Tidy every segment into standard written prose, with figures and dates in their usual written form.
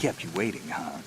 Kept you waiting, huh?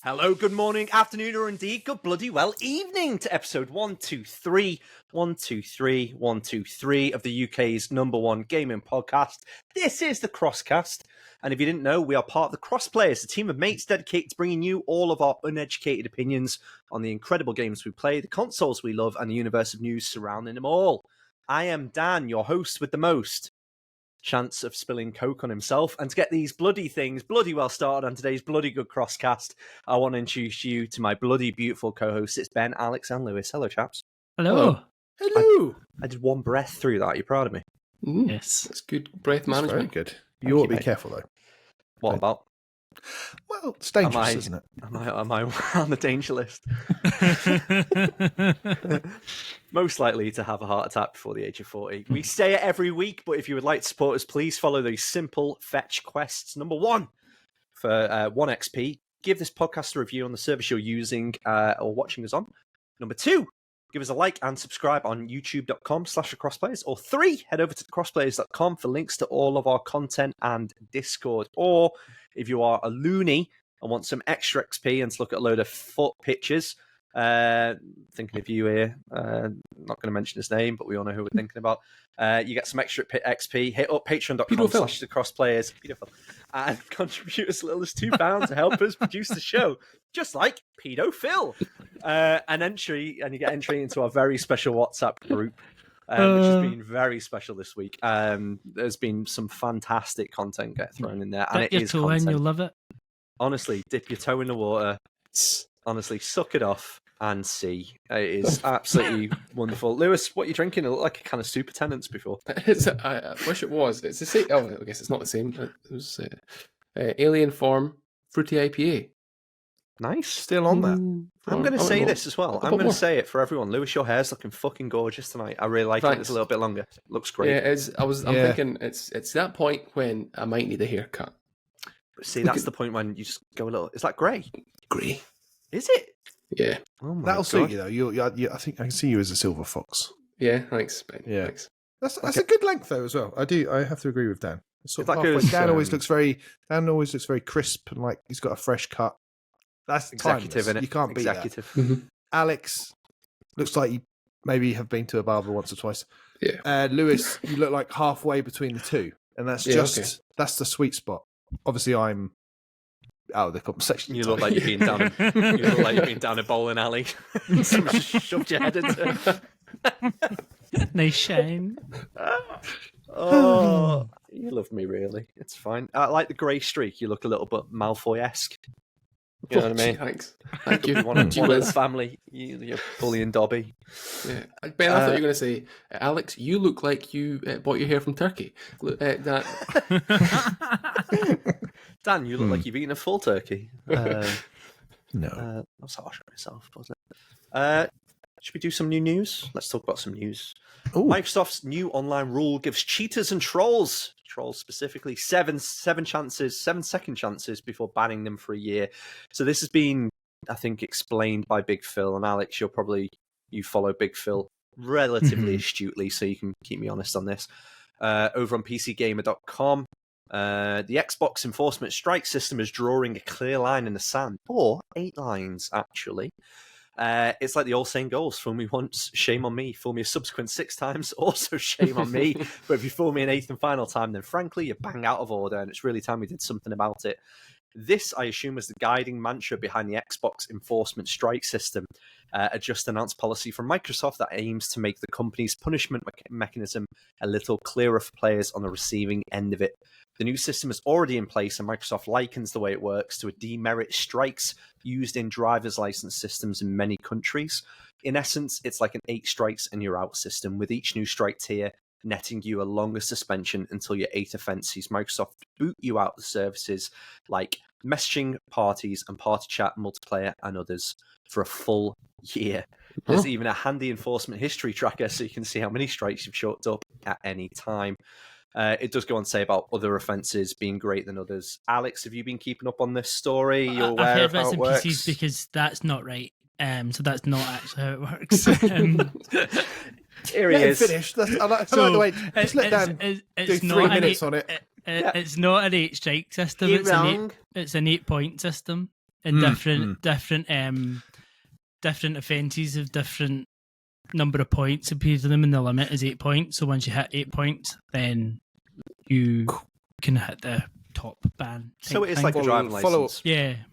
Hello, good morning, afternoon, or indeed good bloody well evening to episode 123 of the UK's number one gaming podcast. This is the CrossCast, and if you didn't know, we are part of the Cross Players, a team of mates dedicated to bringing you all of our uneducated opinions on the incredible games we play, the consoles we love, and the universe of news surrounding them all. I am Dan, your host with the most chance of spilling Coke on himself. And to get these bloody things bloody well started on today's bloody good CrossCast, I want to introduce you to my bloody beautiful co-hosts. It's Ben, Alex, and Lewis. Hello, chaps. Hello. Hello. I did one breath through that. Are you proud of me? Yes. That's good breath management. Very good. You ought to be be careful, though. What about? Well, it's dangerous, isn't it? Am I on the danger list? Most likely to have a heart attack before the age of 40. We say it every week, but if you would like to support us, please follow these simple fetch quests. Number one, for 1XP, give this podcast a review on the service you're using or watching us on. Number two, give us a like and subscribe on youtube.com/crossplays. Or three, head over to crossplayers.com for links to all of our content and Discord. Or if you are a loony and want some extra XP and to look at a load of foot pictures, thinking of you here, not going to mention his name, but we all know who we're thinking about. You get some extra XP. Hit up patreon.com/thecrossplayers and contribute as little as £2 to help us produce the show, just like Pedo Phil. And you get entry into our very special WhatsApp group, which has been very special this week. There's been some fantastic content get thrown in there, and it is content. And you'll love it. Honestly, dip your toe in the water. Honestly, suck it off and see. It is absolutely wonderful. Lewis, what are you drinking? It looked like a kind of supertenants before. I wish it was. It's the same. Oh, I guess it's not the same. It was Alien Form Fruity IPA. Nice. Still on that. I'm going to say this as well. I'm going to say it for everyone. Lewis, your hair's looking fucking gorgeous tonight. I really like it. It's a little bit longer. Looks great. Yeah, I'm thinking it's that point when I might need a haircut. See, that's the point when you just go a little. Is that grey? Grey. Is it? Yeah. Oh my That'll God. suit you, though. I think I can see you as a silver fox. Yeah, thanks, Ben. Yeah. Thanks. That's a good length, though, as well. I have to agree with Dan. It's sort of If that halfway. goes, Dan always looks very crisp and like he's got a fresh cut. That's Executive, timeless. innit? You can't beat Executive. that. Alex looks like you maybe have been to a barber once or twice. Yeah. Lewis, you look like halfway between the two, and that's that's the sweet spot. Obviously, I'm out of the conversation. You look like you've been down. You look like you've been down a bowling alley. Someone just shoved your head into. Nice shine. Oh, you love me, really. It's fine. I like the grey streak. You look a little bit Malfoy-esque. You know what I mean? Thanks. Thank you. One of the family. You're bullying Dobby. Yeah. Ben, I thought you were going to say, Alex, you look like you bought your hair from Turkey. Dan, you look like you've eaten a full turkey. No. I was harsh on myself, wasn't it? Should we do some new news? Let's talk about some news. Ooh. Microsoft's new online rule gives cheaters and trolls specifically, 7 second chances before banning them for a year. So this has been, I think, explained by Big Phil. And Alex, you follow Big Phil relatively astutely, so you can keep me honest on this. Over on PCGamer.com, the Xbox enforcement strike system is drawing a clear line in the sand, or 8 lines, actually. It's like the old saying goes, fool me once, shame on me. Fool me a subsequent 6 times, also shame on me. But if you fool me an 8th and final time, then frankly, you're bang out of order, and it's really time we did something about it. This, I assume, was the guiding mantra behind the Xbox enforcement strike system, a just announced policy from Microsoft that aims to make the company's punishment mechanism a little clearer for players on the receiving end of it. The new system is already in place, and Microsoft likens the way it works to a demerit strikes used in driver's license systems in many countries. In essence, it's like an 8 strikes and you're out system, with each new strike tier netting you a longer suspension until your 8th offence sees Microsoft boot you out of the services like messaging, parties, and party chat, multiplayer, and others for a full year. There's even a handy enforcement history tracker so you can see how many strikes you've chalked up at any time. It does go on to say about other offences being greater than others. Alex, have you been keeping up on this story? You're aware I've heard of how bits it and works? pieces because that's not right. So that's not actually how it works. Here he is. Finished. I like the way. Just let Dan do it's 3 not minutes on it. It's not an 8 strike system. You're It's wrong. it's an 8 point system, and different offences have different number of points appear to them, and the limit is 8 points. So once you hit 8 points, then you can hit the top ban. So it is thing. like a driving license.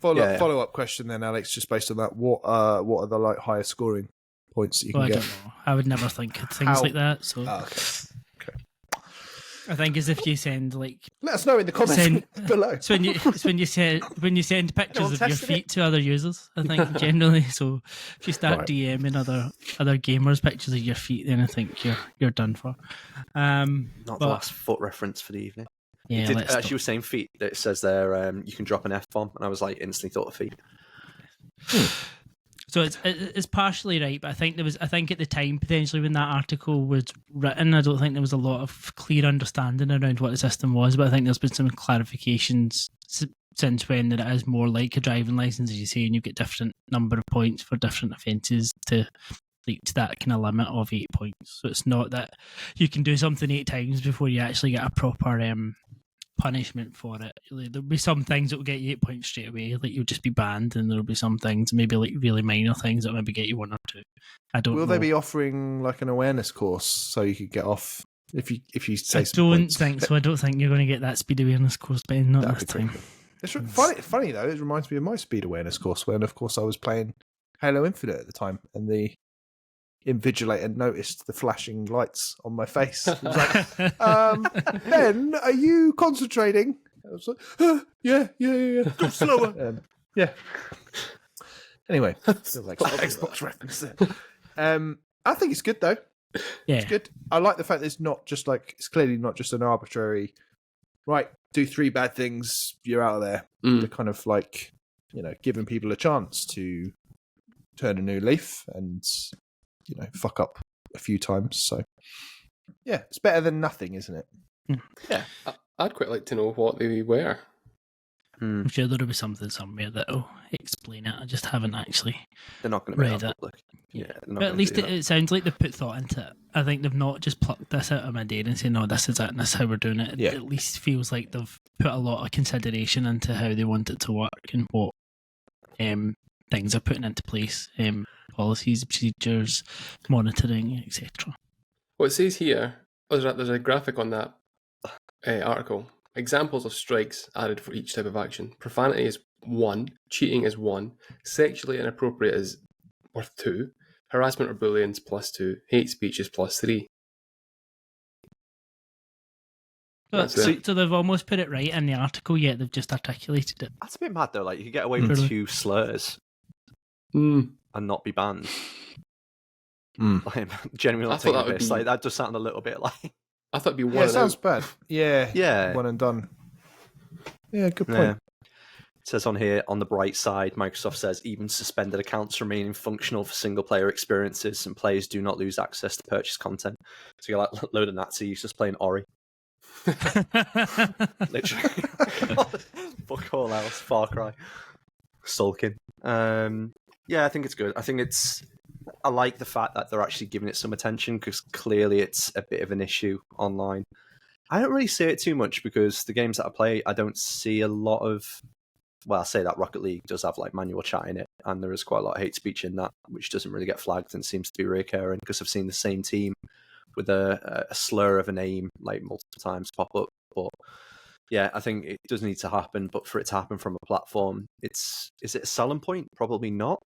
Follow up question then, Alex. Just based on that, what are the like higher scoring points that you Well, can I get? don't know. I would never think of things like that. So Okay. I think as if you send like Let us know in the comments below. it's when you send pictures of your tested feet to other users. I think generally. So if you start DMing other gamers pictures of your feet, then I think you're done for. Not the last foot reference for the evening. Yeah, As you were saying, feet. It says there you can drop an F-bomb, and I was like instantly thought of feet. So it's partially right, but I think at the time potentially when that article was written, I don't think there was a lot of clear understanding around what the system was. But I think there's been some clarifications since when that it is more like a driving license, as you say, and you get different number of points for different offences to that kind of limit of 8 points. So it's not that you can do something 8 times before you actually get a proper punishment for it. There'll be some things that will get you 8 points straight away, like you'll just be banned, and there'll be some things, maybe like really minor things that maybe get you 1 or 2. I don't know. Will they be offering like an awareness course so you could get off if you say I some don't points? think so. I don't think you're going to get that speed awareness course, Ben. Not this time. It's funny though. It reminds me of my speed awareness course when, of course, I was playing Halo Infinite at the time, and the invigilator noticed the flashing lights on my face. He was like, Ben, are you concentrating? I was like, yeah. Go slower. Yeah. Anyway, still like Xbox reference there. I think it's good though. Yeah, it's good. I like the fact that it's clearly not just an arbitrary, right, do 3 bad things, you're out of there. They're kind of like, giving people a chance to turn a new leaf and, fuck up a few times. So, yeah, it's better than nothing, isn't it? Yeah. I'd quite like to know what they were. I'm sure there'll be something somewhere that'll explain it. I just haven't actually. They're not going to make read that it. public. Yeah, But at least it sounds like they've put thought into it. I think they've not just plucked this out of my day and said, no, this is it and this is how we're doing it. Yeah. It at least feels like they've put a lot of consideration into how they want it to work and what things are putting into place, policies, procedures, monitoring, etc. What it says here, there's a graphic on that article. Examples of strikes added for each type of action. Profanity is 1, cheating is 1, sexually inappropriate is worth 2, harassment or bullying is +2, hate speech is +3. So they've almost put it right in the article, yet they've just articulated it. That's a bit mad though. Like you could get away with 2 slurs and not be banned. Like, genuinely not taking a piss. Like that does sound a little bit like. I thought it'd be one. Yeah, it sounds bad. Yeah, one and done. Yeah, good point. Yeah. It says on here, on the bright side, Microsoft says even suspended accounts remaining functional for single-player experiences, and players do not lose access to purchase content. So you're like a load of Nazis just playing Ori. Literally. Fuck all else. Far Cry. Sulking. Yeah, I think it's good. I like the fact that they're actually giving it some attention, because clearly it's a bit of an issue online. I don't really see it too much because the games that I play, I don't see a lot of. Well, I say that Rocket League does have like manual chat in it, and there is quite a lot of hate speech in that, which doesn't really get flagged and seems to be recurring, because I've seen the same team with a slur of a name like multiple times pop up. But Yeah, I think it does need to happen, but for it to happen from a platform, is it a selling point? Probably not.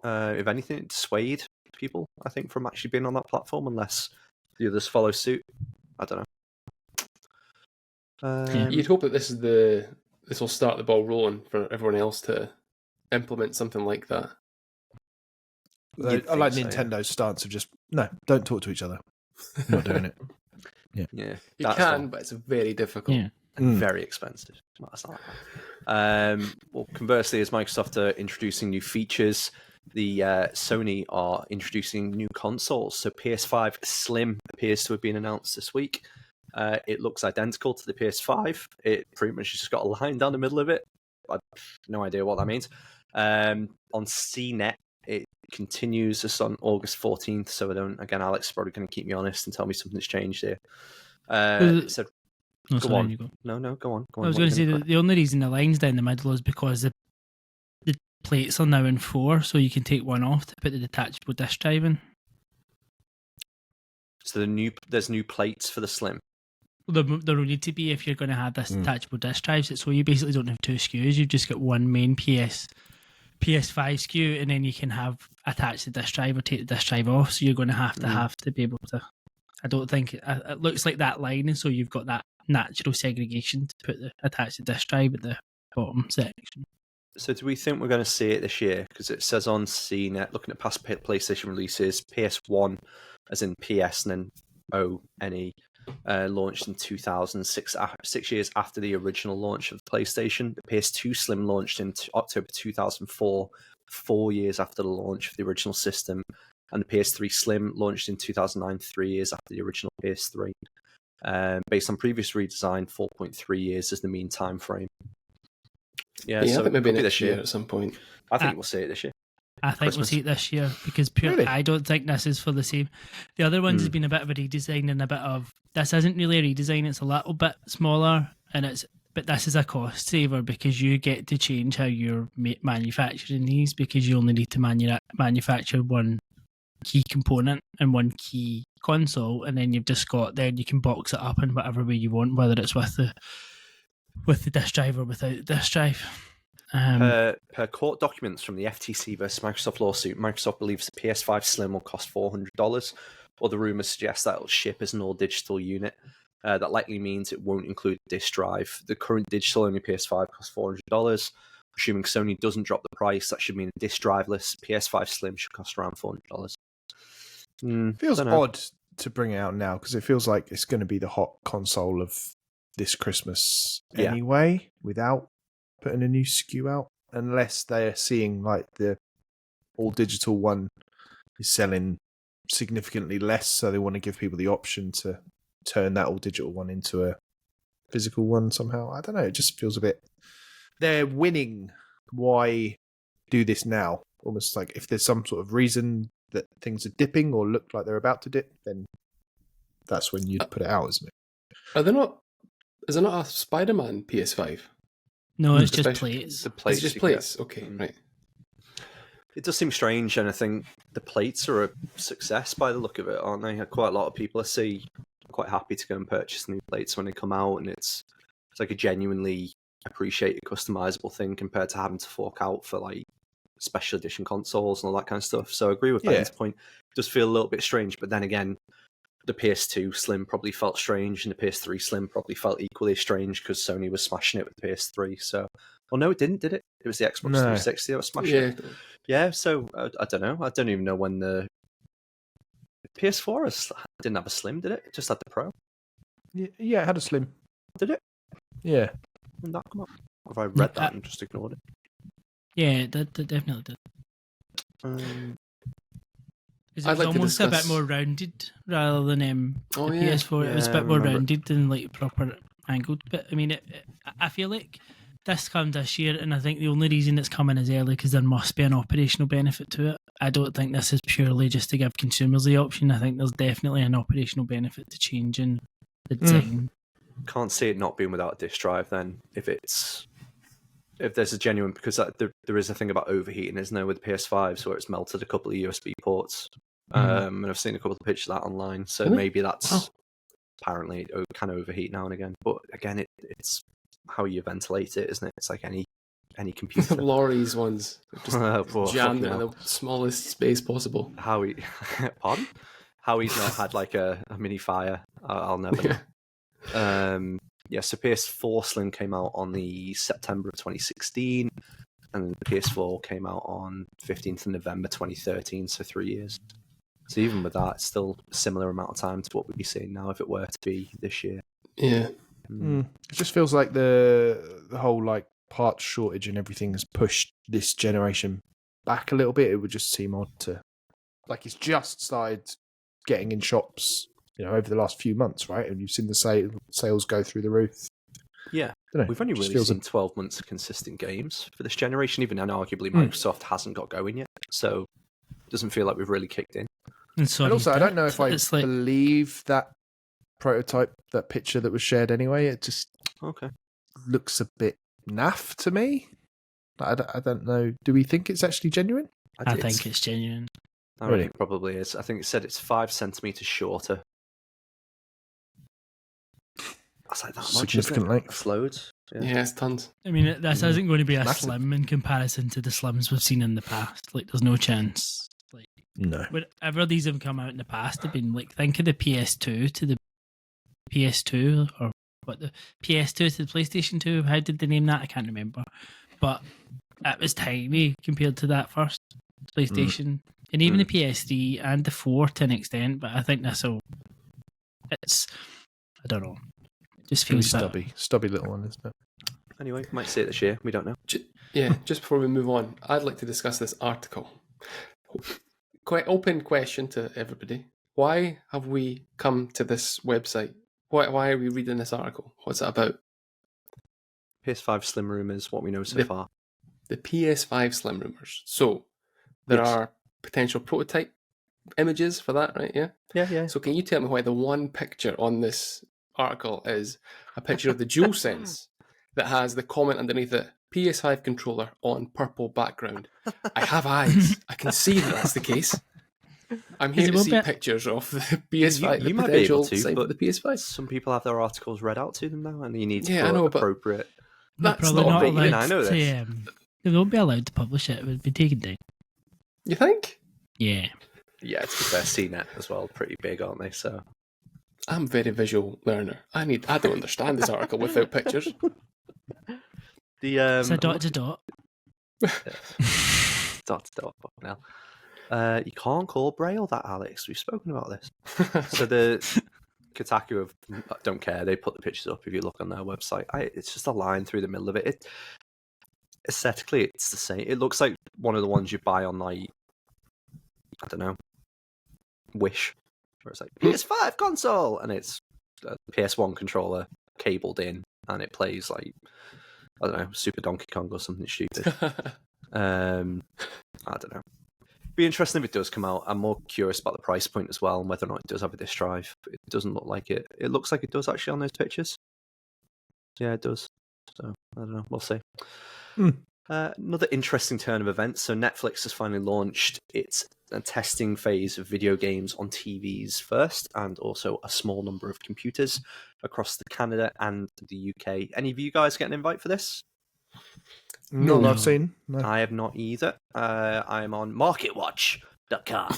If anything, it dissuade people, I think, from actually being on that platform unless the others follow suit. I don't know. You'd hope that this will start the ball rolling for everyone else to implement something like that. I like Nintendo's stance of just no, don't talk to each other. I'm not doing it. Yeah, you can, but it's very difficult. Yeah. Very expensive. That's not well, conversely, as Microsoft are introducing new features, the Sony are introducing new consoles. So PS5 Slim appears to have been announced this week. It looks identical to the PS5. It pretty much just got a line down the middle of it. I have no idea what that means. On CNET, it continues this on August 14th. So again, Alex is probably going to keep me honest and tell me something's changed here. It said, go on. Go on. I was going to say the only reason the line's down the middle is because the plates are now in 4, so you can take one off to put the detachable disk drive in. So there's new plates for the Slim. There will need to be if you're going to have this detachable disk drives. So you basically don't have 2 SKUs. You've just got one main PS5 SKU, and then you can have attach the disk drive or take the disk drive off. So you're going to have to be able to. I don't think it looks like that line, and so you've got that natural segregation to put attach the disk drive at the bottom section. So do we think we're going to see it this year? Because it says on CNET, looking at past PlayStation releases, PS1, as in PS and then O-N-E, launched in 2006, 6 years after the original launch of the PlayStation. The PS2 Slim launched in October 2004, 4 years after the launch of the original system. And the PS3 Slim launched in 2009, 3 years after the original PS3. Based on previous redesign, 4.3 years is the mean time frame. Yeah, so I think maybe this year at some point. I think we'll see it this year. I think Christmas. we'll see it this year because I don't think this is for the same. The other ones has been a bit of a redesign and a bit of this isn't really a redesign. It's a little bit smaller but this is a cost saver because you get to change how you're manufacturing these because you only need to manufacture one key component and one key console, and then you can box it up in whatever way you want, whether it's with the disk drive or without the disk drive. Per court documents from the FTC versus Microsoft lawsuit, Microsoft believes the PS5 Slim will cost $400, or the rumours suggest that it'll ship as an all-digital unit. That likely means it won't include a disk drive. The current digital-only PS5 costs $400. Assuming Sony doesn't drop the price, that should mean a disk driveless PS5 Slim should cost around $400. Feels odd to bring it out now because it feels like it's going to be the hot console of this Christmas anyway, without putting a new SKU out, unless they're seeing like the all digital one is selling significantly less, so they want to give people the option to turn that all digital one into a physical one somehow. I don't know, it just feels a bit they're winning. Why do this now? Almost like if there's some sort of reason that things are dipping or look like they're about to dip, then that's when you'd put it out, isn't it? Is there not a Spider-Man PS5? No, it's just plates. The plates. It's just plates. Okay, right. It does seem strange, and I think the plates are a success by the look of it, aren't they? Quite a lot of people I see are quite happy to go and purchase new plates when they come out, and it's like a genuinely appreciated, customizable thing compared to having to fork out for like special edition consoles and all that kind of stuff. So I agree with Ben's point. It does feel a little bit strange, but then again, the PS2 Slim probably felt strange, and the PS3 Slim probably felt equally strange because Sony was smashing it with the PS3. So, well, no, it didn't, did it? It was the Xbox 360 that was smashing it. Yeah, so I don't know. I don't even know when the PS4 didn't have a Slim, did it? It just had the Pro. Yeah, it had a Slim. Did it? Yeah. When did that come up? Have I read that and just ignored it? Yeah, that definitely did. It was almost a bit more rounded rather than the PS4. Yeah, it was a bit more rounded and like proper angled. But I mean, I feel like this comes this year, and I think the only reason it's coming is early because there must be an operational benefit to it. I don't think this is purely just to give consumers the option. I think there's definitely an operational benefit to changing the design. Can't see it not being without a disk drive then, if there's a genuine, because there is a thing about overheating, isn't there, with PS5s where it's melted a couple of USB ports. And I've seen a couple of pictures of that online, so maybe that's apparently it can overheat now and again. But again, it's how you ventilate it, isn't it? It's like any computer. Lorries ones, just Poor jammed fucking it in the smallest space possible. Pardon? Howie not had like a mini fire. I'll never know. So PS4 Slim came out on the September of 2016, and the PS4 came out on 15th of November 2013, so 3 years. So even with that, it's still a similar amount of time to what we'd be seeing now if it were to be this year. Yeah. It just feels like the whole like parts shortage and everything has pushed this generation back a little bit. It would just seem odd to, like, it's just started getting in shops, over the last few months, right? And you've seen the sales go through the roof. Yeah, we've only really seen 12 months of consistent games for this generation, even and arguably Microsoft hasn't got going yet, so it doesn't feel like we've really kicked in. And also, I don't know if I believe that prototype, that picture that was shared anyway. It just looks a bit naff to me. I don't know. Do we think it's actually genuine? I think it's genuine. I really? Think it probably is. I think it said it's 5 centimeters shorter. That's like that much, significant length. That's loads. Yeah, it's tons. I mean, this isn't going to be a slim in comparison to the slims we've seen in the past. Like, there's no chance. Like, no. Whenever these have come out in the past, they've been like, think of the PS2 to the PS2, or what, the PS2 to the PlayStation 2. How did they name that? I can't remember. But it was tiny compared to that first PlayStation. And even the PS3 and the 4 to an extent, but I think I don't know. It just feels stubby little one, isn't it? Anyway, might see it this year. We don't know. Just before we move on, I'd like to discuss this article. Quite open question to everybody. Why have we come to this website? Why are we reading this article? What's it about? PS5 Slim rumours, what we know so far. The PS5 Slim rumours. So, there are potential prototype images for that, right? Yeah? Yeah. So can you tell me why the one picture on this article is a picture of the DualSense that has the comment underneath it, PS5 controller on purple background? I have eyes. I can see that that's the case. I'm here to see pictures of the PS5. You might be able to, but the PS5. Some people have their articles read out to them now, and you need to put appropriate. That's not allowed. I know this. They won't be allowed to publish it. It would be taken down. You think? Yeah. Yeah, to be fair, CNET as well, pretty big, aren't they? So I'm a very visual learner. I don't understand this article without pictures. It's a dot to dot. Dot to dot. Now, you can't call Braille that, Alex. We've spoken about this. So the Kotaku don't care. They put the pictures up if you look on their website. It's just a line through the middle of it. Aesthetically, it's the same. It looks like one of the ones you buy on, like, I don't know, Wish, where it's like PS5 console, and it's a PS1 controller cabled in, and it plays like, I don't know, Super Donkey Kong or something stupid. I don't know. Be interesting if it does come out. I'm more curious about the price point as well, and whether or not it does have a disk drive. It doesn't look like it. It looks like it does actually on those pictures. Yeah, it does. So I don't know. We'll see. Another interesting turn of events. So Netflix has finally launched its testing phase of video games on TVs first, and also a small number of computers across Canada and the UK. Any of you guys get an invite for this? Not that I've seen. No. I have not either. I am on MarketWatch.com.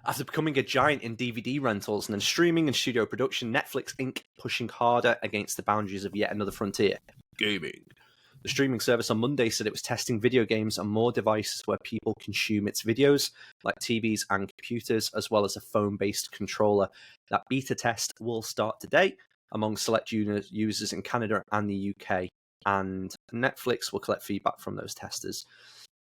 After becoming a giant in DVD rentals and then streaming and studio production, Netflix Inc. pushing harder against the boundaries of yet another frontier, gaming. The streaming service on Monday said it was testing video games on more devices where people consume its videos, like TVs and computers, as well as a phone-based controller. That beta test will start today among select users in Canada and the UK, and Netflix will collect feedback from those testers.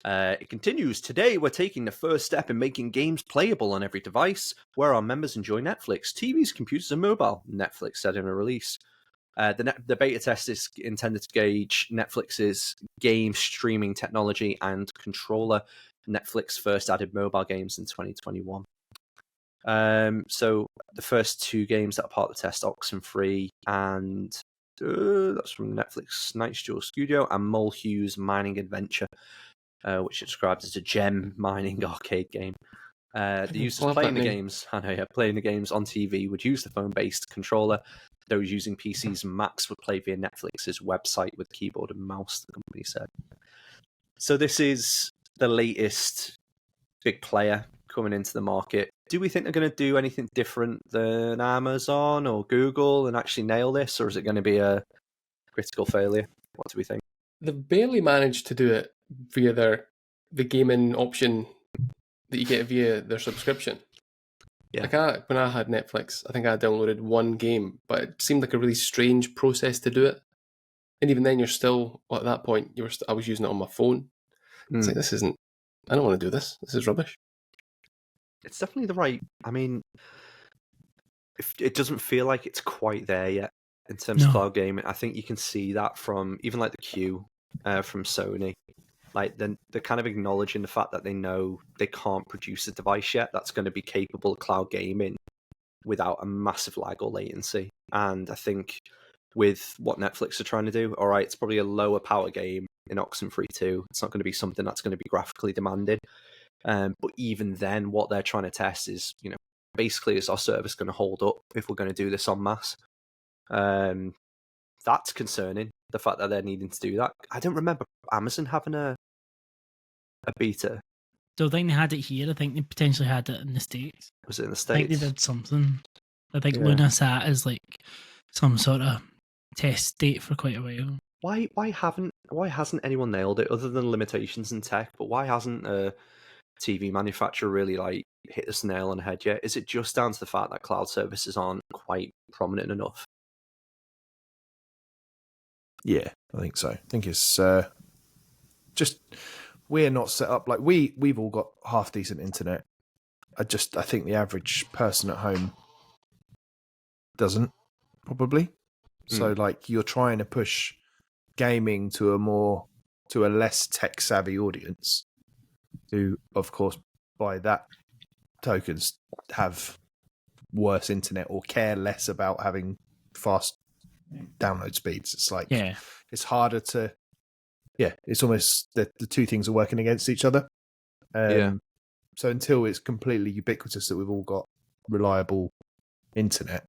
It continues, today we're taking the first step in making games playable on every device, where our members enjoy Netflix, TVs, computers, and mobile, Netflix said in a release. The beta test is intended to gauge Netflix's game streaming technology and controller. Netflix first added mobile games in 2021. So the first two games that are part of the test, Oxenfree and that's from Netflix Night's Jewel Studio, and Mulehew's Mining Adventure, which is described as a gem mining arcade game. The users playing the games on TV would use the phone-based controller. those using PCs and Macs would play via Netflix's website with keyboard and mouse, the company said. So this is the latest big player coming into the market. Do we think they're going to do anything different than Amazon or Google and actually nail this, or is it going to be a critical failure? What do we think? They've barely managed to do it via the gaming option that you get via their subscription. Yeah. Like when I had Netflix, I think I downloaded one game, but it seemed like a really strange process to do it. And even then, you're still, at that point, I was using it on my phone. It's like, I don't want to do this. This is rubbish. It's definitely the right. I mean, it doesn't feel like it's quite there yet in terms of cloud gaming. I think you can see that from even like the Q from Sony. Like they're kind of acknowledging the fact that they know they can't produce a device yet that's going to be capable of cloud gaming without a massive lag or latency. And I think with what Netflix are trying to do, all right, it's probably a lower power game in Oxenfree 2. It's not going to be something that's going to be graphically demanding. But even then, what they're trying to test is, basically, is our service going to hold up if we're going to do this en masse? That's concerning, the fact that they're needing to do that. I don't remember Amazon having a beta. Don't think they had it here. I think they potentially had it in the States. Was it in the I States? think they did something. I think Yeah. Luna sat as like some sort of test state for quite a while. Why hasn't anyone nailed it other than limitations in tech? But why hasn't a TV manufacturer really like hit this nail on the head yet? Is it just down to the fact that cloud services aren't quite prominent enough? Yeah, I think so. I think it's just we're not set up like we've all got half decent internet. I think the average person at home doesn't probably. So like you're trying to push gaming to a less tech savvy audience, who of course by that tokens have worse internet or care less about having fast download speeds. It's like it's harder to it's almost the two things are working against each other. So until it's completely ubiquitous that we've all got reliable internet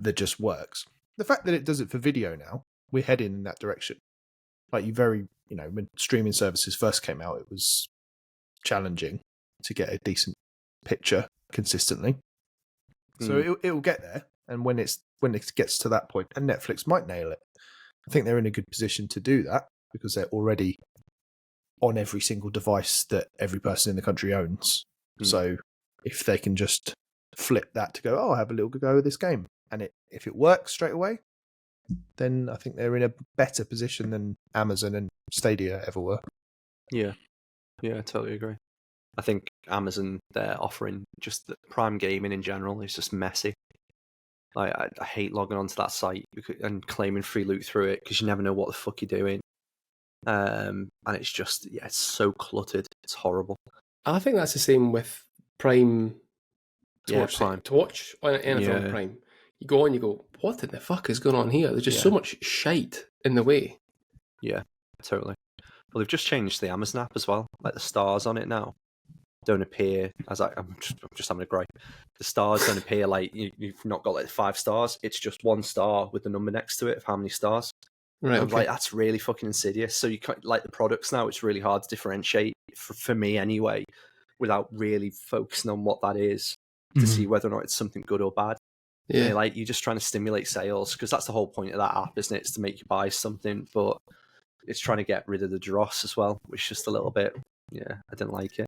that just works. The fact that it does it for video now, we're heading in that direction. Like when streaming services first came out, it was challenging to get a decent picture consistently. So it'll get there, and when it gets to that point, and Netflix might nail it, I think they're in a good position to do that because they're already on every single device that every person in the country owns. So if they can just flip that to go, I'll have a little go with this game, and if it works straight away, then I think they're in a better position than Amazon and Stadia ever were. Yeah, I totally agree. I think Amazon, they're offering just the Prime gaming in general is just messy. Like I hate logging onto that site and claiming free loot through it because you never know what the fuck you're doing. And it's just it's so cluttered. It's horrible. I think that's the same with Prime. Prime To watch on NFL Prime. You go on, you go, what in the fuck is going on here? There's just so much shite in the way. Yeah, totally. Well, they've just changed the Amazon app as well. Like the stars on it now don't appear as I'm just having a gripe. The stars don't appear like you've not got like 5 stars. It's just 1 star with the number next to it of how many stars. Right. I'm like, that's really fucking insidious. So you can't, like the products now, it's really hard to differentiate for me anyway, without really focusing on what that is to see whether or not it's something good or bad. Yeah, like you're just trying to stimulate sales because that's the whole point of that app, isn't it? It's to make you buy something, but it's trying to get rid of the dross as well, which is just a little bit. Yeah, I didn't like it.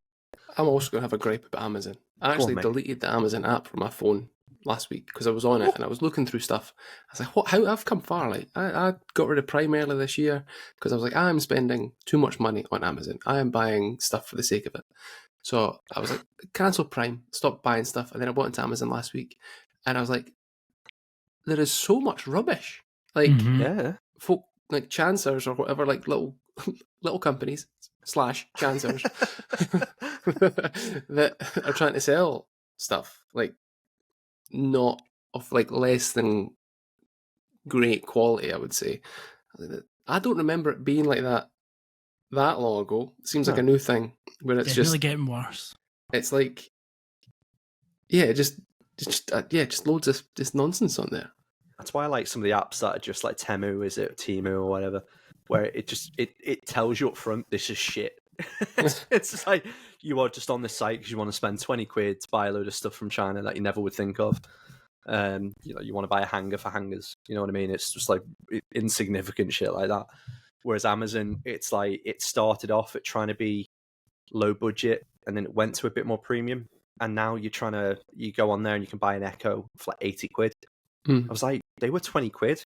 I'm also going to have a gripe about Amazon. I actually deleted the Amazon app from my phone last week because I was on it and I was looking through stuff. I was like, "What? How I've come far? Like, I got rid of Prime earlier this year because I was like, I'm spending too much money on Amazon. I am buying stuff for the sake of it. So I was like, cancel Prime, stop buying stuff. And then I went into Amazon last week and I was like, there is so much rubbish. Like, folk like Chancers or whatever, like little companies / Chancers that are trying to sell stuff like not of like less than great quality, I would say. I don't remember it being like that long ago. It seems like a new thing where it's Definitely getting worse. It's like, just loads of this nonsense on there. That's why I like some of the apps that are just like Temu, is it Timu or whatever, where it just it tells you up front this is shit. It's just like you are just on this site because you want to spend 20 quid to buy a load of stuff from China that you never would think of. You want to buy a hanger for hangers. You know what I mean? It's just like insignificant shit like that. Whereas Amazon, it's like it started off at trying to be low budget, and then it went to a bit more premium. And now you go on there and you can buy an Echo for like 80 quid. I was like, they were 20 quid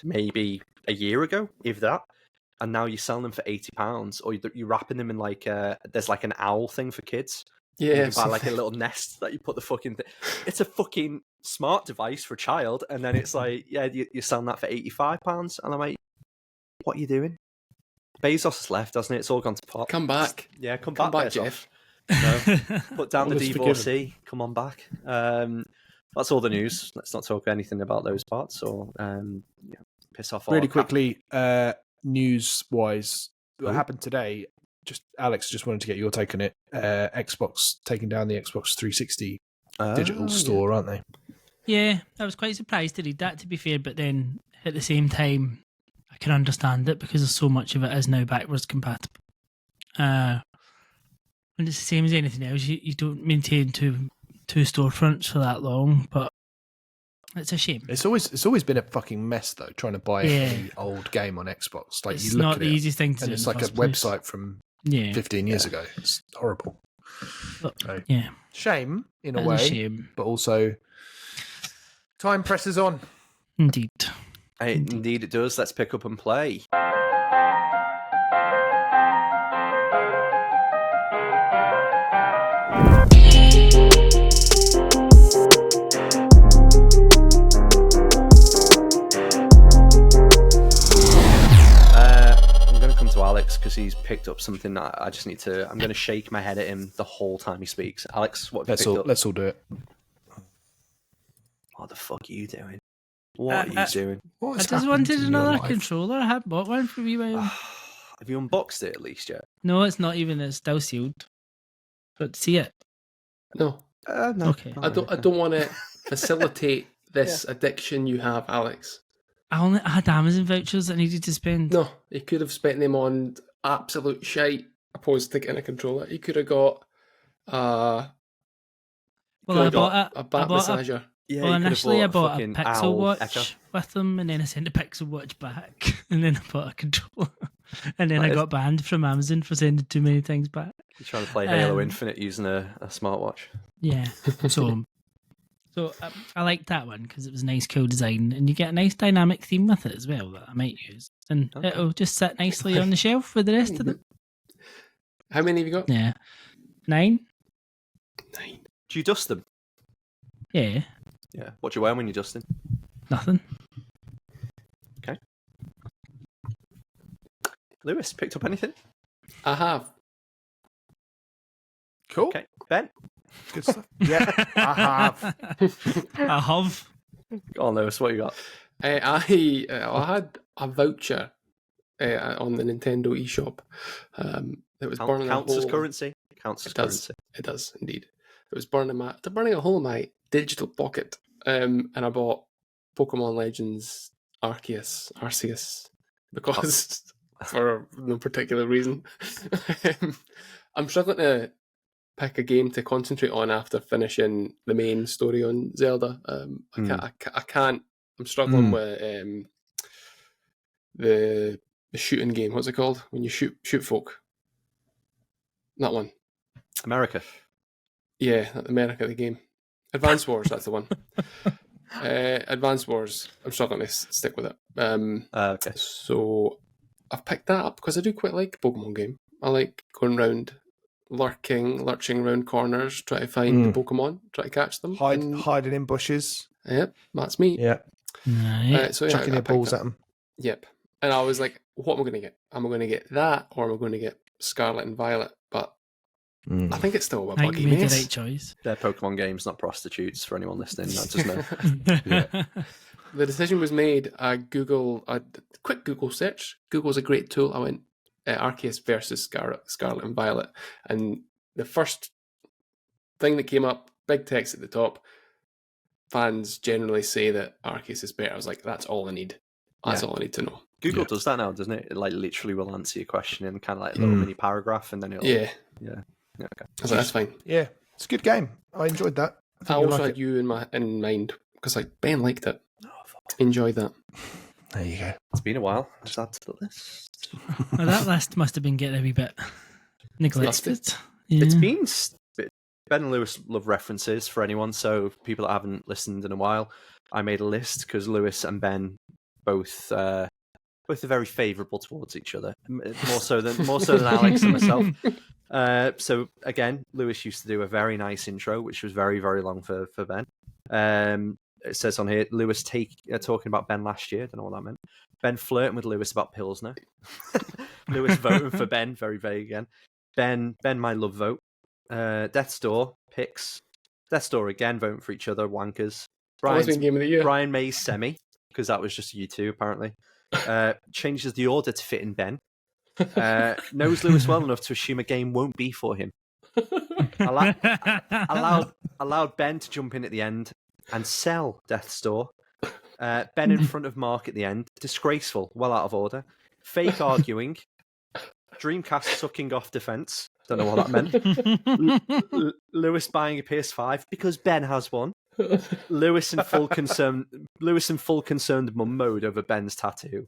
maybe a year ago, if that. And now you're selling them for £80, or you're wrapping them in like there's like an owl thing for kids. Yeah, you buy like a little nest that you put the fucking it's a fucking smart device for a child, and then it's like, yeah, you're selling that for £85, and I'm like, what are you doing? Bezos has left, hasn't it? It's all gone to pot. Come back. Yeah, come back, Bezos. Jeff. No. Put down the Always divorcee. Come on back. That's all the news. Let's not talk anything about those parts, or piss off. Really quickly, news-wise, what happened today? Alex, just wanted to get your take on it. Xbox taking down the Xbox 360 digital store, aren't they? Yeah, I was quite surprised to read that, to be fair, but then at the same time, I can understand it because so much of it is now backwards compatible. And it's the same as anything else. You don't maintain two storefronts for that long, but it's a shame. It's always been a fucking mess though, trying to buy any old game on Xbox. Like, it's you look not at the it, easiest thing to and do. it's like a website from 15 years ago. It's horrible. But, So, yeah, shame in a it's way, a shame. but also time presses on. Indeed. Indeed it does. Let's pick up and play. To Alex, because he's picked up something that I just need to. I'm going to shake my head at him the whole time he speaks. Alex, what have you picked up? Let's all do it. What the fuck are you doing? What are you doing? What I has just happened wanted in your another life? controller. I had bought one for you. Have you unboxed it at least yet? No, it's not even. It's still sealed. But see it. No. No. Okay. I don't want to facilitate this addiction you have, Alex. I had Amazon vouchers I needed to spend. No, you could have spent them on absolute shite opposed to getting a controller. You could have got Well, I bought a back massager. Yeah, well, you could have initially I bought a fucking Pixel Owl Watch Echo. with them, and then I sent the Pixel Watch back, and then I bought a controller, and then I got banned from Amazon for sending too many things back. You're trying to play Halo Infinite using a smartwatch. Yeah, so I liked that one because it was a nice, cool design, and you get a nice dynamic theme with it as well that I might use, and it'll just sit nicely on the shelf for the rest of them. How many have you got? Yeah, 9. 9. Do you dust them? Yeah, Yeah. What do you wear when you're dusting? nothing. Okay. Lewis, picked up anything? I have. Cool. Okay. Ben? Good stuff. Yeah, I have. I have. Go on, Lewis, what you got? I had a voucher on the Nintendo eShop. It was burning Counts a hole. as currency. Counts as currency. It does indeed. It was burning a hole in my digital pocket. And I bought Pokemon Legends Arceus because for no particular reason. I'm struggling to pick a game to concentrate on after finishing the main story on Zelda. I can't. I'm struggling with the shooting game. What's it called? When you shoot folk. That one. America. Yeah, America, the game. Advance Wars, that's the one. Advance Wars, I'm struggling to stick with it. Okay. So I've picked that up because I do quite like a Pokemon game. I like going around, lurching around corners, try to find the Pokemon, try to catch them. Hiding in bushes. Yep, that's me. Yeah. Right. So Chucking I your picked balls that. at them. Yep. And I was like, what am I going to get? Am I going to get that or am I going to get Scarlet and Violet? But I think it's still a I think buggy you made mess. the right choice. They're Pokemon games, not prostitutes, for anyone listening. I just know. The decision was made. A quick Google search. Google's a great tool. I went Arceus versus Scarlet and Violet, and the first thing that came up, big text at the top: fans generally say that Arceus is better. I was like, that's all I need. That's all I need to know. Google does that now, doesn't it? It like literally will answer your question in kind of like a little mini paragraph, and then it'll Yeah. Okay. I was like, that's fine. Yeah, it's a good game. I enjoyed that. I also had you in mind because like Ben liked it. Enjoyed that. There you go. It's been a while. Just add to the list. Well, that list must have been getting a wee bit neglected. It's been. Ben and Lewis love references for anyone, so people that haven't listened in a while, I made a list because Lewis and Ben both are very favourable towards each other, more so than Alex and myself. So again, Lewis used to do a very nice intro, which was very, very long for Ben. It says on here, Lewis talking about Ben last year. Don't know what that meant. Ben flirting with Lewis about Pilsner. Lewis voting for Ben, very vague again. Ben, my love vote. Death's Door picks. Death's Door again, voting for each other, wankers. Game of the year. Brian May's semi, because that was just you two, apparently. Changes the order to fit in Ben. Knows Lewis well enough to assume a game won't be for him. Allowed Ben to jump in at the end and sell Death's Door. Ben in front of Mark at the end. Disgraceful, well out of order. Fake arguing. Dreamcast sucking off defence. Don't know what that meant. Lewis buying a PS5 because Ben has one. Lewis in full concerned mum mode over Ben's tattoo.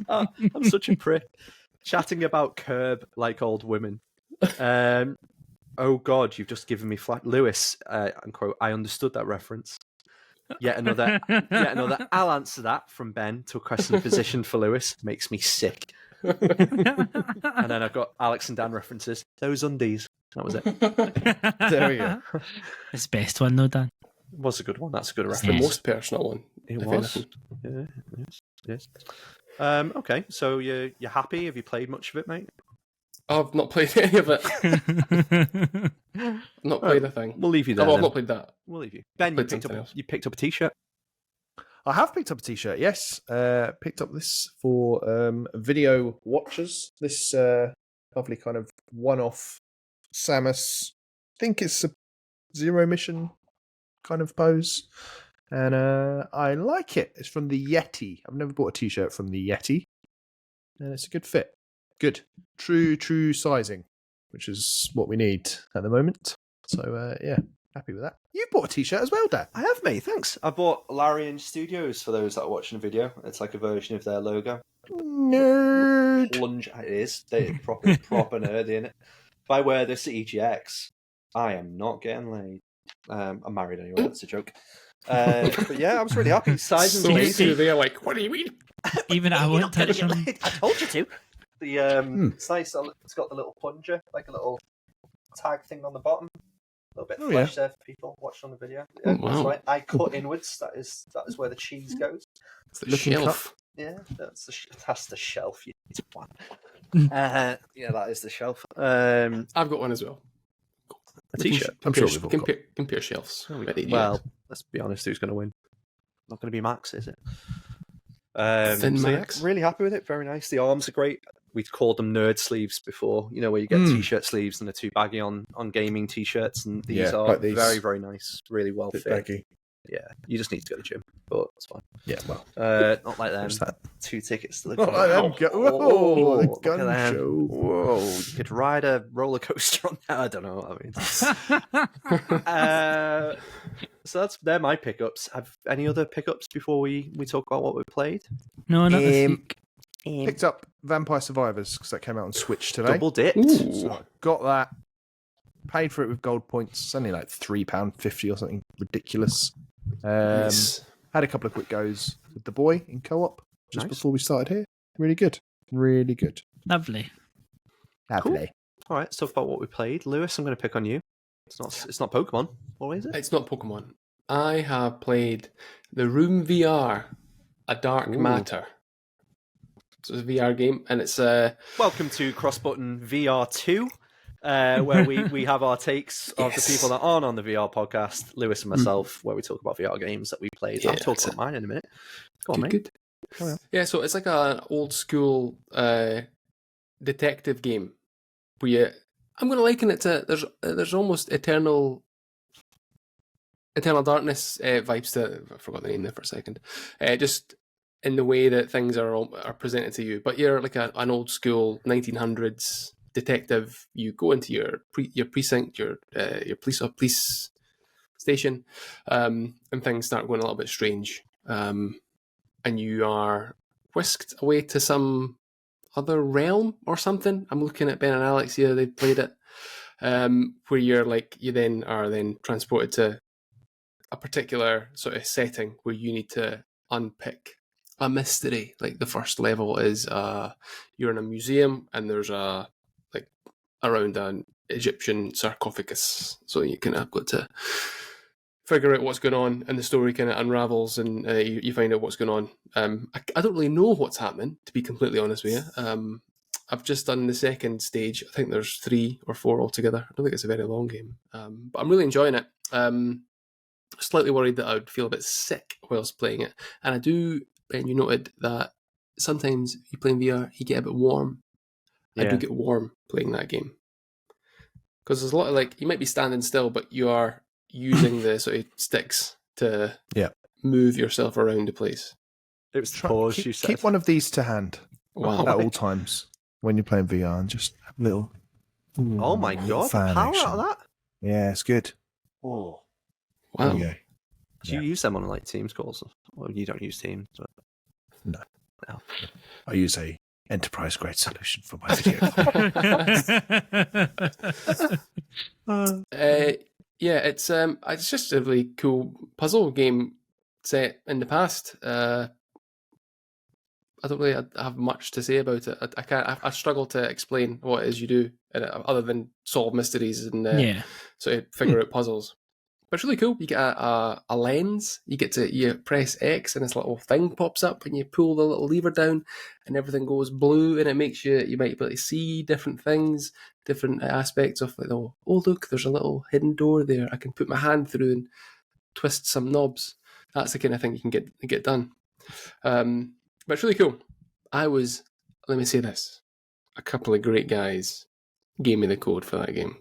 I'm such a prick. Chatting about Curb like old women. Oh God, you've just given me flat. Lewis, unquote, I understood that reference. Yet another I'll answer that from Ben to a question of position for Lewis. Makes me sick. And then I've got Alex and Dan references. Those undies. That was it. There we go. It's the best one though, Dan. It was a good one. That's a good The reference. most personal one. It if was. anything. Yeah, yes. Okay, so you're happy? Have you played much of it, mate? I've not played any of it. Not played a thing. We'll leave you there. I've then. not played that. We'll leave you. Ben, Played something else. you picked up a t-shirt. I have picked up a t-shirt, yes. Picked up this for video watchers. This lovely kind of one-off Samus. I think it's a zero mission kind of pose. And I like it. It's from the Yeti. I've never bought a t-shirt from the Yeti. And it's a good fit. Good. True sizing, which is what we need at the moment. So, yeah, happy with that. You bought a t-shirt as well, Dan. I have, mate. Thanks. I bought Larian Studios for those that are watching the video. It's like a version of their logo. Nerd. Plunge. It is. They're proper nerdy in it. If I wear this at EGX, I am not getting laid. I'm married anyway. That's a joke. But yeah, I was really happy. Size and So space. they're like, what do you mean? Even I You're won't not gonna touch get them. laid. I told you to. The it's nice. It's got the little plunger, like a little tag thing on the bottom. A little bit of flesh there for people watching on the video. Yeah, wow. That's right. I cut inwards. That is where the cheese goes. It's the Looking shelf. Yeah, that's the shelf. You twat. Yeah, that is the shelf. I've got one as well. A t-shirt. I'm sure we've all got. Compare shelves. Well, let's be honest. Who's going to win? Not going to be Max, is it? Thin so Max. Yeah, really happy with it. Very nice. The arms are great. We'd called them nerd sleeves before. You know, where you get t-shirt sleeves and they're too baggy on gaming t-shirts, and these are like these. very, very nice. Really well Bit fit. baggy. Yeah, you just need to go to the gym, but it's fine. Yeah, well. Not like them. What's that? 2 tickets to the Not like them. Whoa, the gun look at them. show. Whoa, you could ride a roller coaster on that. I don't know what I mean. So they're my pickups. Have any other pickups before we talk about what we played? No, not this week. Picked up Vampire Survivors because that came out on Switch today. Double dipped. So I got that. Paid for it with gold points. It's only like £3.50 or something ridiculous. Nice. Had a couple of quick goes with the boy in co-op just Nice. before we started here. Really good. Really good. Lovely. Lovely. All right, let's talk about what we played. Lewis, I'm going to pick on you. It's not Pokemon. What is it? It's not Pokemon. I have played the Room VR, A Dark Matter. So it's a VR game, and it's Welcome to Cross Button VR 2. Where we have our takes of the people that aren't on the VR podcast, Lewis and myself, where we talk about VR games that we played. Yeah, I'll talk that's about mine in a minute. Go on, mate. good. Carry on. Yeah, so it's like an old school detective game where I'm going to liken it to there's almost eternal Eternal Darkness vibes to. I forgot the name there for a second. Just in the way that things are presented to you, but you're like an old school 1900s detective. You go into your precinct, your police station, and things start going a little bit strange. And you are whisked away to some other realm or something. I'm looking at Ben and Alex here; they played it, where you then are transported to a particular sort of setting where you need to unpick a mystery. Like the first level is you're in a museum and there's around an Egyptian sarcophagus, so you kind of got to figure out what's going on, and the story kind of unravels, and you find out what's going on. I don't really know what's happening, to be completely honest with you. I've just done the second stage. I think there's 3 or 4 altogether. I don't think it's a very long game, but I'm really enjoying it. Slightly worried that I would feel a bit sick whilst playing it, and I do. Ben, you noted that sometimes you play in VR, you get a bit warm. I do get warm playing that game because there's a lot of you might be standing still, but you are using the sort of sticks to move yourself around the place. It was pause. Keep one of these to hand Wow. at all times when you're playing VR, and just have a little. Oh my god! The power action. out of that. Yeah, it's good. Oh, wow. There you go. Do you use them on Teams calls? Well, you don't use Teams, but no. No. I use a enterprise grade solution for my video. It's just a really cool puzzle game set in the past. I don't really have much to say about it. I struggle to explain what it is you do other than solve mysteries and sort of figure out puzzles. But it's really cool. You get a lens. You press X and this little thing pops up, and you pull the little lever down, and everything goes blue, and it makes you might be able to see different things, different aspects of look, there's a little hidden door there. I can put my hand through and twist some knobs. That's the kind of thing you can get done. But it's really cool. Let me say this, a couple of great guys gave me the code for that game.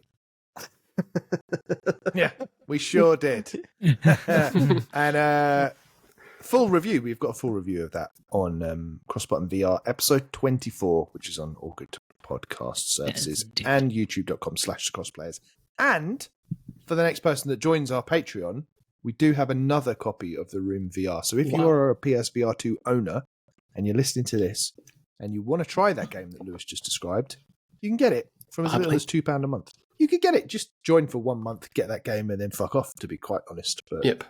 Yeah, we sure did. And full review. We've got a full review of that on Crossbutton VR episode 24, which is on all good podcast services and youtube.com/crossplayers. And for the next person that joins our Patreon, we do have another copy of the Room VR. So if you're a PSVR 2 owner and you're listening to this and you want to try that game that Lewis just described, you can get it from as little as £2 a month. You could get it. Just join for 1 month, get that game, and then fuck off, to be quite honest. But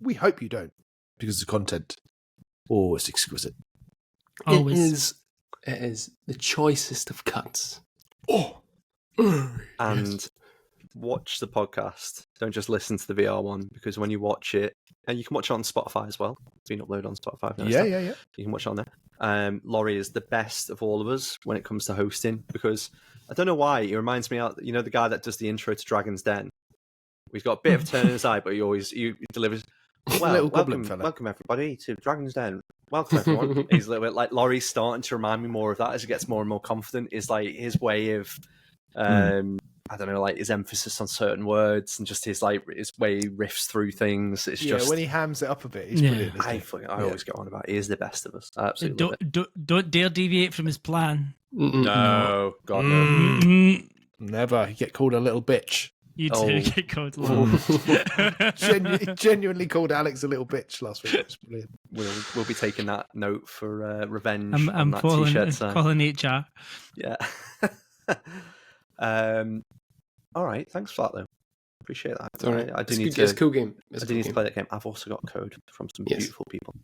we hope you don't, because the content, it's exquisite. Always. It is the choicest of cuts. And watch the podcast. Don't just listen to the VR one, because when you watch it, and you can watch it on Spotify as well. It's been uploaded on Spotify. Yeah. You can watch it on there. Laurie is the best of all of us when it comes to hosting, because I don't know why, he reminds me of, the guy that does the intro to Dragon's Den. He's got a bit of a turn in his eye, but he delivers. Well, welcome everybody to Dragon's Den. Welcome everyone. He's a little bit like Laurie's starting to remind me more of that as he gets more and more confident. Is like his way of, I don't know, like his emphasis on certain words and just his way he riffs through things. It's just when he hams it up a bit, he's brilliant. I always go on about. He is the best of us. I absolutely don't dare deviate from his plan. No, God no. Never. You get called a little bitch. You do get called a little bitch. Genuinely called Alex a little bitch last week. It's brilliant. We'll be taking that note for revenge. I'm on that calling, calling HR. Yeah. All right. Thanks for that, though. Appreciate that. It's all right. It's a cool game. I do need to play that game. I've also got code from some beautiful people.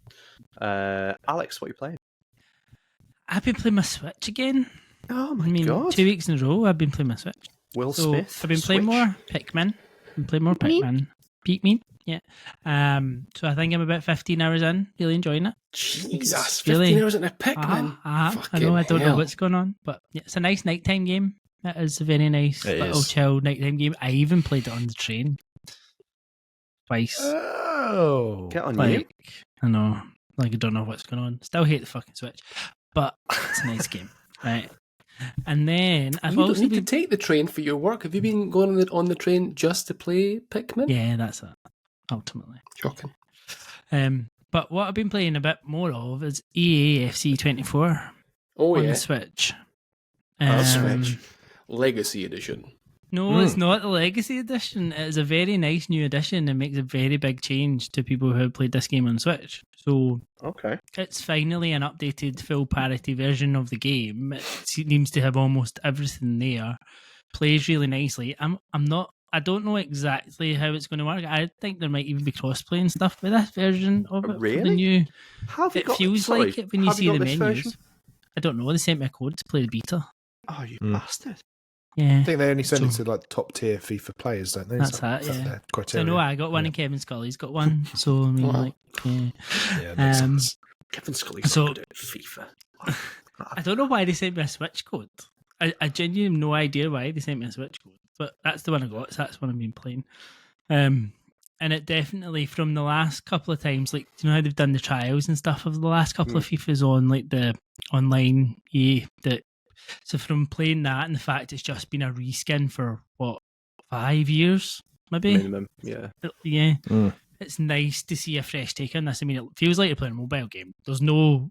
Alex, what are you playing? I've been playing my Switch again. Oh my god! 2 weeks in a row, I've been playing my Switch. Will Smith. I've been playing more Pikmin. Pikmin. Yeah. So I think I'm about 15 hours in. Really enjoying it. Jesus, 15 hours in a Pikmin. I know. I don't know what's going on, but yeah, it's a nice nighttime game. It is a very nice little chill nighttime game. I even played it on the train twice. Oh, get on you! I know. I don't know what's going on. Still hate the fucking Switch, but it's a nice game, right? And then I've you also don't need to take the train for your work. Have you been going on the train just to play Pikmin? Yeah, that's it. ultimately. Shocking. But what I've been playing a bit more of is EA FC24 Oh, on yeah. the Switch. Switch. Legacy Edition. No, it's not the Legacy Edition. It is a very nice new edition and makes a very big change to people who have played this game on Switch. So Okay. it's finally an updated full parity version of the game. It seems to have almost everything there. Plays really nicely. I don't know exactly how it's going to work. I think there might even be crossplay and stuff with this version of it. Really? For the new. How have you It got, feels sorry, like it when you how have see the got this menus. version? I don't know. They sent me a code to play the beta. Oh, you bastard. Yeah. I think they only send it So- to like top tier FIFA players, don't they? That's Is that, is yeah. their So I criteria? know I got one and Kevin Scully's got one. So I mean, Wow. like, yeah. Yeah, makes sense. Kevin Scully's So- not good at FIFA. I don't know why they sent me a Switch code. I genuinely have no idea why they sent me a Switch code, but that's the one I got, so that's what I've been playing. And it definitely, from the last couple of times, like, do you know how they've done the trials and stuff of the last couple of FIFAs on, like, the online so from playing that and the fact it's just been a reskin for, 5 years, maybe? Minimum, yeah. Yeah. Mm. It's nice to see a fresh take on this. I mean, it feels like you're playing a mobile game. There's no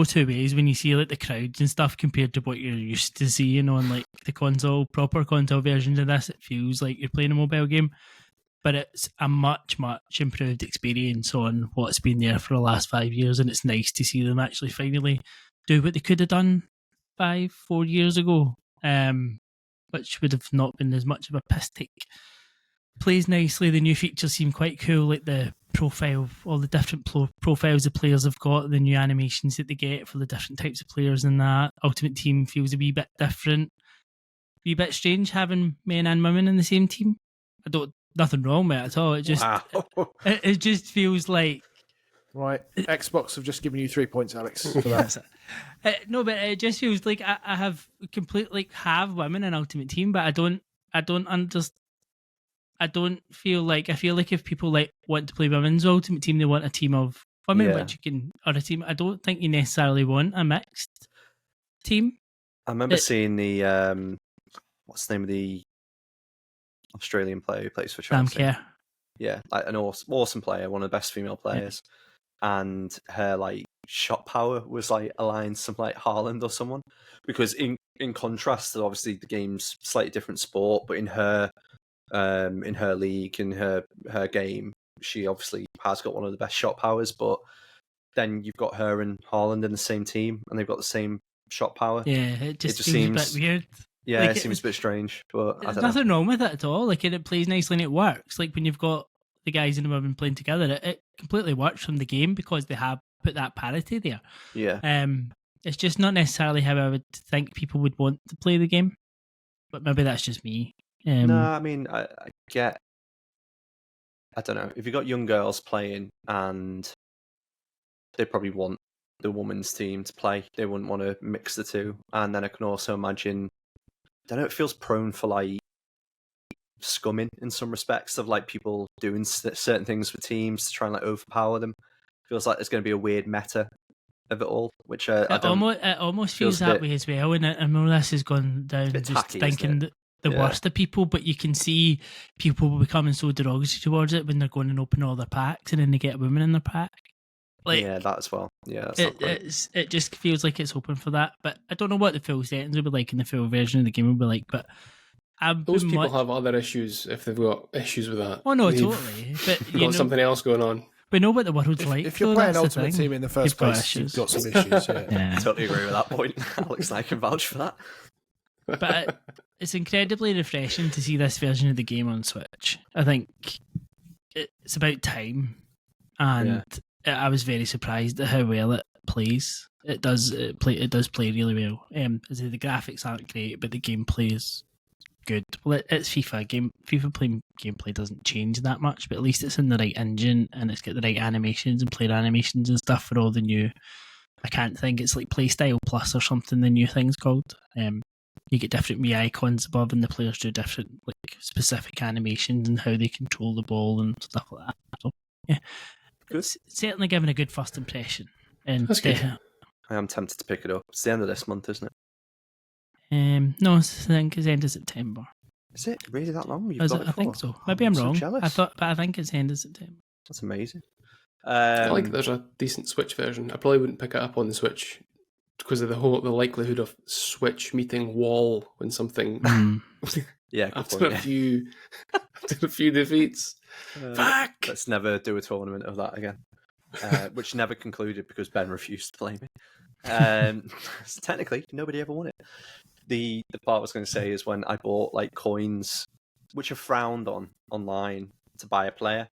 two ways when you see like the crowds and stuff compared to what you're used to seeing on like the proper console versions of this. It feels like you're playing a mobile game, but it's a much improved experience on what's been there for the last 5 years, and it's nice to see them actually finally do what they could have done 4 years ago, which would have not been as much of a piss take. Plays nicely. The new features seem quite cool, like the profile, all the different profiles the players have got, the new animations that they get for the different types of players in that. Ultimate Team feels a wee bit different. A wee bit strange having men and women in the same team. Nothing wrong with it at all. It just Wow. it just feels like Right, Xbox have just given you 3 points, Alex, for that. no, but it just feels like I have completely have women in Ultimate Team, but I don't understand. I feel like if people like want to play women's Ultimate Team, they want a team of women, Yeah. which you can, or a team. I don't think you necessarily want a mixed team. I remember seeing the what's the name of the Australian player who plays for Damn Chelsea? care. Yeah, like an awesome player, one of the best female players, and her like shot power was like aligned to something like Haaland or someone. Because in contrast to obviously the game's slightly different sport, but in her league, in her game, she obviously has got one of the best shot powers. But then you've got her and Haaland in the same team, and they've got the same shot power. Yeah, it just seems seems a bit weird. Yeah, Like, it seems a bit strange, but I There's don't know. nothing wrong with it at all. Like it plays nicely and it works. Like when you've got the guys and the women playing together, it completely works from the game because they have put that parity there. Yeah. It's just not necessarily how I would think people would want to play the game, but maybe that's just me. No, I mean, I get. I don't know if you've got young girls playing and they probably want the women's team to play. They wouldn't want to mix the two, and then I can also imagine. I don't know. It feels prone for like scumming in some respects of like people doing certain things for teams to try and like overpower them. Feels like there's going to be a weird meta of it all, which I don't. It almost feels feels a that bit- way as well. And I know this has gone down bit just tacky, isn't thinking it? the Yeah. worst of people, but you can see people becoming so derogatory towards it when they're going and open all their packs and then they get a woman in their pack. Like, Yeah, that as well. Yeah, that's not great. it just feels like it's open for that. But I don't know what the full settings will be like and the full version of the game will be like. But Those people have other issues if they've got issues with that. Oh no, They've totally. But you got know, something else going on. we know what the world's like. If you're though, playing that's the Ultimate thing. Team in the first You've got place, you've issues. got some issues. Yeah. Yeah. I totally agree with that point. Alex and I can vouch for that. But it's incredibly refreshing to see this version of the game on Switch. I think it's about time, and I was very surprised at how well it plays. It does play really well. As I say, the graphics aren't great, but the gameplay is good. Well, it's FIFA. Gameplay doesn't change that much, but at least it's in the right engine and it's got the right animations and player animations and stuff for all the new. I can't think. It's like Playstyle Plus or something. The new thing's called. You get different Wii icons above, and the players do different, like specific animations and how they control the ball and stuff like that. So, yeah, Good. It's certainly given a good first impression. And That's good. I am tempted to pick it up. It's the end of this month, isn't it? No, I think it's end of September. Is it really that long? You've Is got it? it I think for? so. Oh, Maybe I'm so wrong. jealous. But I think it's end of September. That's amazing. I like there's a decent Switch version. I probably wouldn't pick it up on the Switch because of the likelihood of Switch meeting wall when something Yeah, good after point, a yeah. few defeats. Fuck! Let's never do a tournament of that again. Which never concluded because Ben refused to play me. So technically, nobody ever won it. The part I was going to say is when I bought like coins, which are frowned on online to buy a player,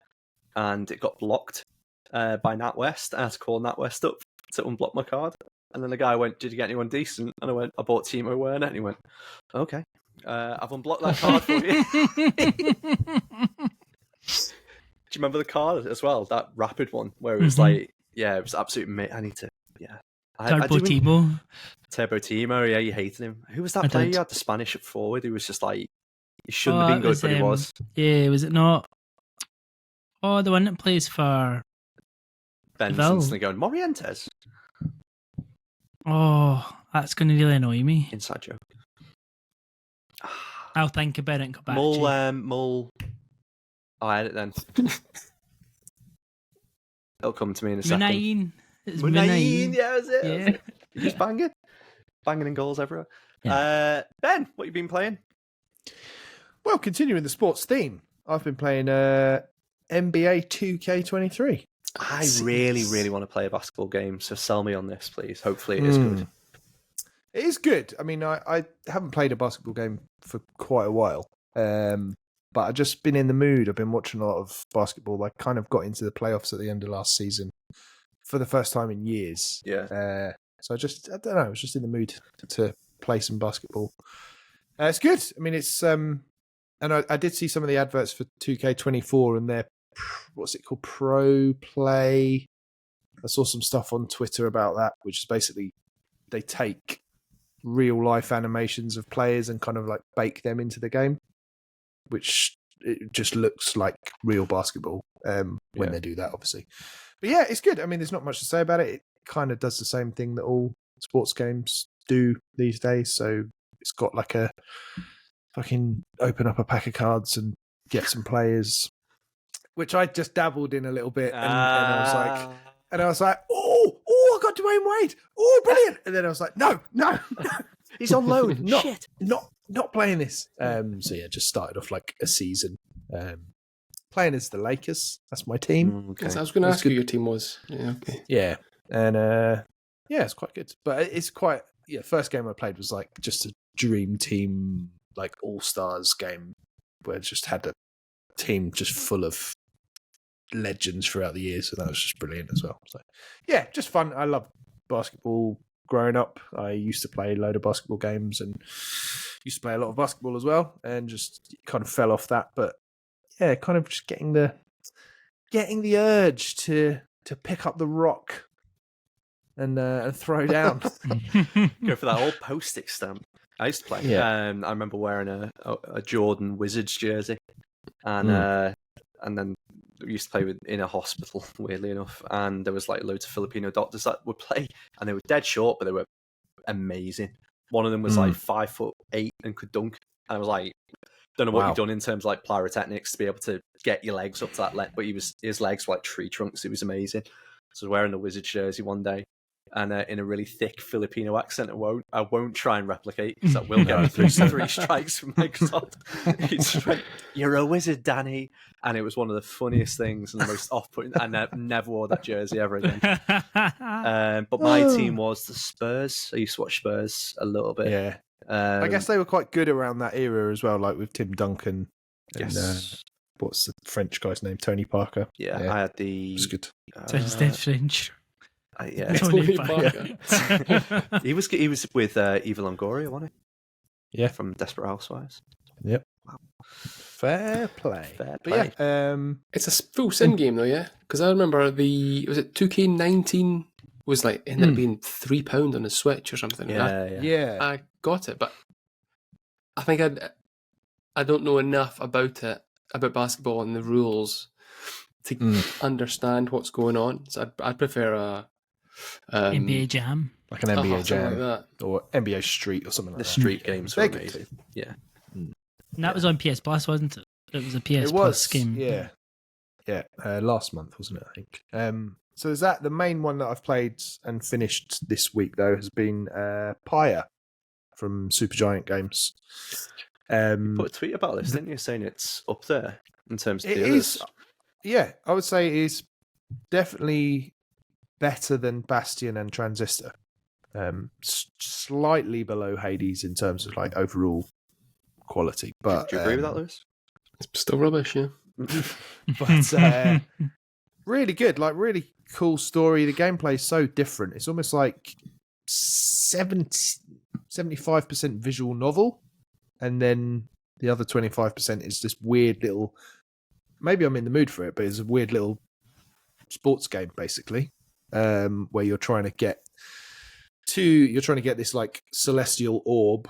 and it got blocked by NatWest. I had to call NatWest up to unblock my card. And then the guy went, "Did you get anyone decent?" And I went, "I bought Timo Werner." And he went, "Okay, I've unblocked that card for you." Do you remember the card as well? That rapid one where it was like, yeah, it was absolute. I need to, yeah. Turbo Timo. Turbo Timo, yeah, you hated him. Who was that I player did. you had the Spanish at forward? Who was just like, he shouldn't have been good, but he was. Yeah, was it not? Oh, the one that plays for Ben's Val. instantly going, Morientes. Oh, that's going to really annoy me. Inside joke. I'll think about it and come back to you. Mull. I had it then. It'll come to me in a second. Munayin. It's Munayin, yeah, that's it. Yeah. That's it. You just banging in goals everywhere. Yeah. Ben, what you been playing? Well, continuing the sports theme, I've been playing NBA 2K23. I really want to play a basketball game, so sell me on this, please. Hopefully it is good. It is good. I mean, I haven't played a basketball game for quite a while, but I've just been in the mood. I've been watching a lot of basketball. I kind of got into the playoffs at the end of last season for the first time in years. Yeah. So I don't know, I was just in the mood to play some basketball. It's good. I mean, it's and I did see some of the adverts for 2K24 and their, what's it called, Pro Play. I saw some stuff on Twitter about that, which is basically they take real life animations of players and kind of like bake them into the game, which it just looks like real basketball when they do that, obviously. But yeah, it's good. I mean, there's not much to say about it. It kind of does the same thing that all sports games do these days. So it's got like a fucking open up a pack of cards and get some players, which I just dabbled in a little bit, and I was like, oh, I got Dwayne Wade, oh, brilliant, and then I was like, no, he's on loan. Shit, not playing this. So yeah, just started off like a season, playing as the Lakers. That's my team. Okay. So I was going to ask who your team was. Yeah, okay. Yeah, and yeah, it's quite good, but it's quite. Yeah, first game I played was like just a dream team, like all-stars game, where it just had a team just full of legends throughout the years, so that was just brilliant as well. So yeah, just fun. I love basketball. Growing up, I used to play a load of basketball games and used to play a lot of basketball as well, and just kind of fell off that. But yeah, kind of just getting the urge to pick up the rock and throw down. Go for that old post-it stamp. I used to play. Yeah. I remember wearing a Jordan Wizards jersey, and then we used to play in a hospital, weirdly enough, and there was like loads of Filipino doctors that would play, and they were dead short, but they were amazing. One of them was like 5'8" and could dunk. And I was like, don't know what you've done in terms of like pyrotechnics to be able to get your legs up to that but his legs were like tree trunks. It was amazing. So I was wearing the Wizards jersey one day, and in a really thick Filipino accent, I won't try and replicate, because that will get me through 3 strikes from Microsoft. It's like, you're a wizard, Danny. And it was one of the funniest things and the most off-putting. And I never wore that jersey ever again. But my team was the Spurs. I used to watch Spurs a little bit. Yeah. I guess they were quite good around that era as well, like with Tim Duncan and what's the French guy's name? Tony Parker. Yeah. I had the... It was good. Sounds dead French. Yeah. Tony Parker. He was with Eva Longoria, wasn't he? Yeah. From Desperate Housewives. Yep. Wow. Fair play. But yeah, it's a full sim game though, yeah? Because I remember was it 2K19 was like ended up being £3 on the Switch or something. Yeah. I got it, but I think I don't know enough about basketball and the rules to understand what's going on. So I'd prefer a NBA Jam, like an NBA Jam like that. or NBA Street or something like that. The street games were amazing. Yeah. And that was on PS Plus, wasn't it? It was a PS It Plus was, game. yeah. Last month, wasn't it? I think. So is that the main one that I've played and finished this week? Though has been Pyre from Supergiant Games. You put a tweet about this, didn't you? Saying it's up there in terms of It the is. others. Yeah, I would say it is definitely better than Bastion and Transistor. Slightly below Hades in terms of like overall quality. But Do you agree with that, Lewis? It's still rubbish, yeah. But really good, like really cool story. The gameplay is so different. It's almost like 75% visual novel, and then the other 25% is this weird little, maybe I'm in the mood for it, but it's a weird little sports game basically, where you're trying to get this like celestial orb.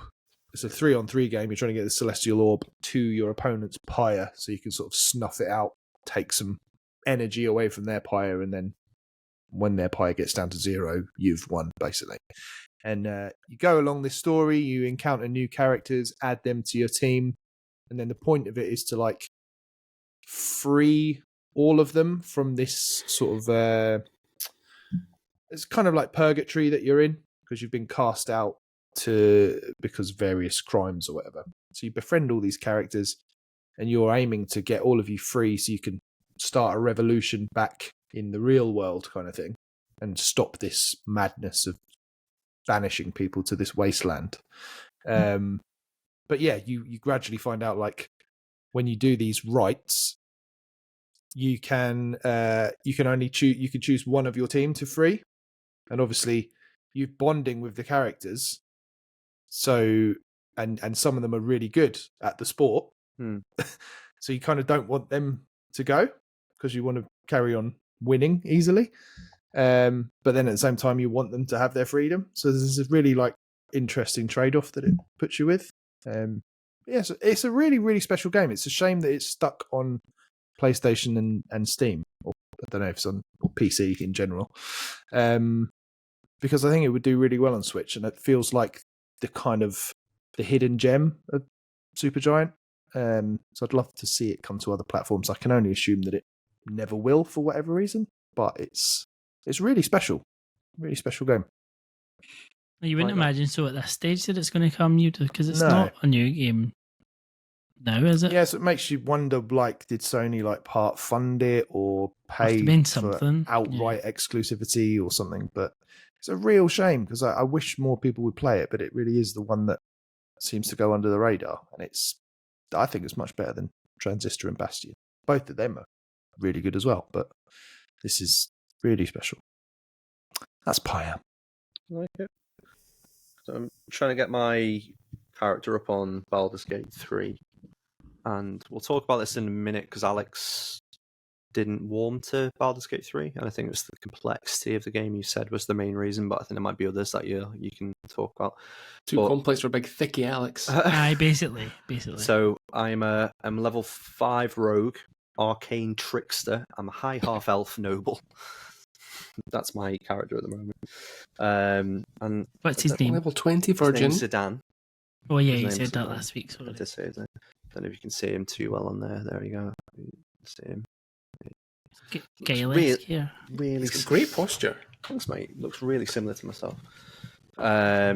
It's a 3-on-3 game. You're trying to get the celestial orb to your opponent's pyre so you can sort of snuff it out, take some energy away from their pyre, and then when their pyre gets down to 0, you've won, basically. And you go along this story, you encounter new characters, add them to your team, and then the point of it is to like free all of them from this sort of it's kind of like purgatory that you're in because you've been cast out because of various crimes or whatever. So you befriend all these characters and you're aiming to get all of you free so you can start a revolution back in the real world kind of thing and stop this madness of banishing people to this wasteland. But yeah, you gradually find out like when you do these rites, you can only choose one of your team to free, and obviously you're bonding with the characters. So, and some of them are really good at the sport. So you kind of don't want them to go because you want to carry on winning easily. But then at the same time, you want them to have their freedom. So there's a really like interesting trade-off that it puts you with. So it's a really, really special game. It's a shame that it's stuck on PlayStation and Steam, or I don't know if it's on or PC in general. Because I think it would do really well on Switch, and it feels like the hidden gem of Supergiant. So I'd love to see it come to other platforms. I can only assume that it never will for whatever reason, but it's really special game. You wouldn't imagine so at this stage that it's going to come new because it's not a new game now, is it? Yeah, so it makes you wonder, like, did Sony like part fund it or pay for outright exclusivity or something? But it's a real shame because I wish more people would play it, but it really is the one that seems to go under the radar, and I think it's much better than Transistor and Bastion. Both of them are really good as well, but this is really special. That's Pyre. I like it. So I'm trying to get my character up on Baldur's Gate 3, and we'll talk about this in a minute because Alex didn't warm to Baldur's Gate 3, and I think it was the complexity of the game you said was the main reason, but I think there might be others that you can talk about. Too complex for a big thicky Alex. Aye, basically. So I'm level 5 rogue, arcane trickster. I'm a high half elf noble. That's my character at the moment. And what's his name? Level 20 virgin. Zidane. Oh yeah, you said that last week. Sorry. I did say that. I don't know if you can see him too well on there. There you go. See him. Gaelic, yeah. Really He's got great posture. Thanks, mate. Looks really similar to myself. I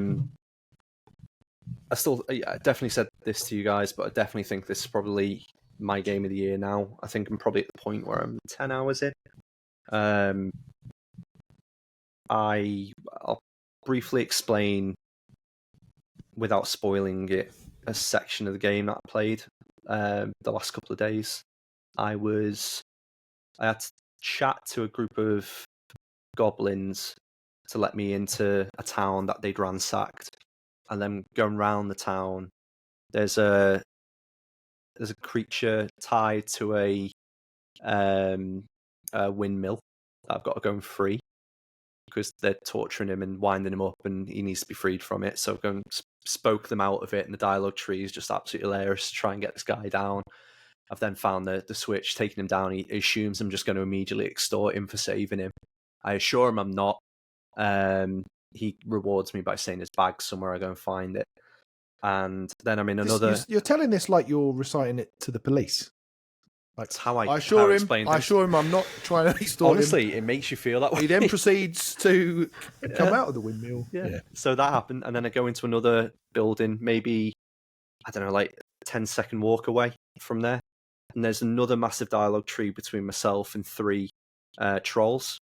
definitely said this to you guys, but I definitely think this is probably my game of the year now. I think I'm probably at the point where I'm 10 hours in. I'll briefly explain, without spoiling it, a section of the game that I played the last couple of days. I had to chat to a group of goblins to let me into a town that they'd ransacked, and then going around the town, there's a creature tied to a windmill that I've got to go and free because they're torturing him and winding him up, and he needs to be freed from it. So I've gone spoke them out of it, and the dialogue tree is just absolutely hilarious to try and get this guy down. I've then found the switch, taking him down. He assumes I'm just going to immediately extort him for saving him. I assure him I'm not. He rewards me by saying his bag's somewhere. I go and find it. And then I'm in another. You're telling this like you're reciting it to the police. Like, That's how I assure him. explain I things. assure him I'm not trying to extort him. Honestly, it makes you feel that way. He then proceeds to come out of the windmill. Yeah. So that happened, and then I go into another building, maybe, I don't know, like a 10-second walk away from there, and there's another massive dialogue tree between myself and 3 trolls.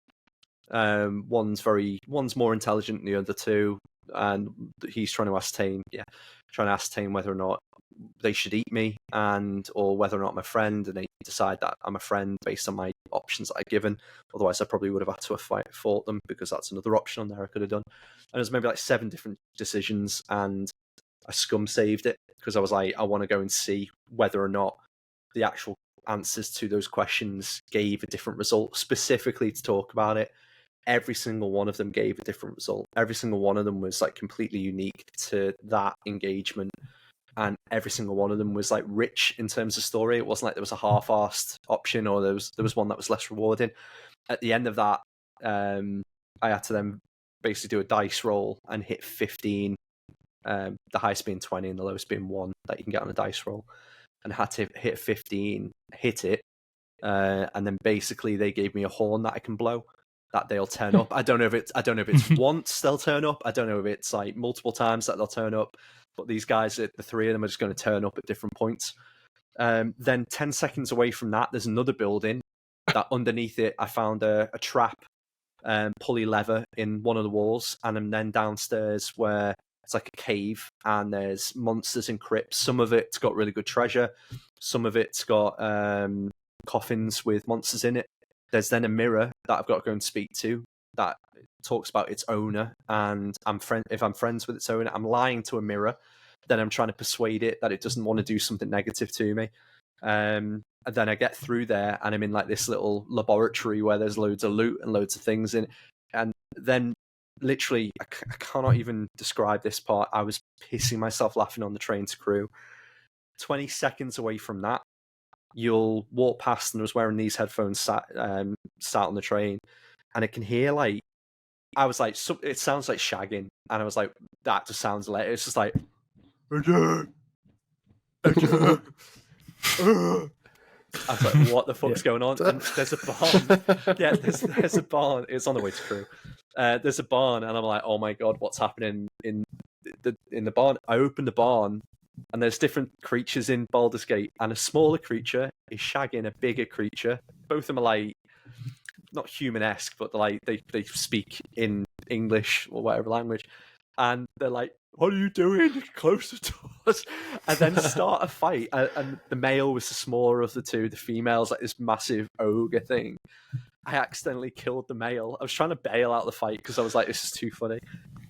One's more intelligent than the other 2, and he's trying to ascertain whether or not they should eat me, or whether or not I'm a friend, and they decide that I'm a friend based on my options that I've given. Otherwise, I probably would have had to have fought them, because that's another option on there I could have done. And there's maybe like 7 different decisions, and I scum saved it because I was like, I want to go and see whether or not the actual answers to those questions gave a different result, specifically to talk about it. Every single one of them gave a different result. Every single one of them was like completely unique to that engagement. And every single one of them was like rich in terms of story. It wasn't like there was a half-assed option, or there was one that was less rewarding. At the end of that, I had to then basically do a dice roll and hit 15, the highest being 20 and the lowest being 1 that you can get on a dice roll. And I had to hit 15, hit it, and then basically they gave me a horn that I can blow. That they'll turn up. I don't know if it's once they'll turn up. I don't know if it's like multiple times that they'll turn up. But these guys, the 3 of them, are just going to turn up at different points. Then 10 seconds away from that, there's another building that underneath it, I found a trap pulley lever in one of the walls, and I'm then downstairs where it's like a cave, and there's monsters and crypts. Some of it's got really good treasure. Some of it's got coffins with monsters in it. There's then a mirror that I've got to go and speak to that talks about its owner, and if I'm friends with its owner, I'm lying to a mirror. Then I'm trying to persuade it that it doesn't want to do something negative to me. And then I get through there, and I'm in like this little laboratory where there's loads of loot and loads of things in it. And then literally, I cannot even describe this part. I was pissing myself laughing on the train to Crewe. 20 seconds away from that, you'll walk past, and I was wearing these headphones sat on the train, and I can hear like, I was like, it sounds like shagging, and I was like, that just sounds like, it's just like, I was like, what the fuck's going on? And there's a barn. Yeah, there's a barn. It's on the way to Crewe. There's a barn, and I'm like, oh my god, what's happening in the barn? I open the barn, and there's different creatures in Baldur's Gate, and a smaller creature is shagging a bigger creature. Both of them are like, not human-esque, but like they speak in English or whatever language, and they're like, what are you doing closer to us? And then start a fight. And the male was the smaller of the 2. The female's like this massive ogre thing. I accidentally killed the male. I was trying to bail out the fight because I was like, this is too funny.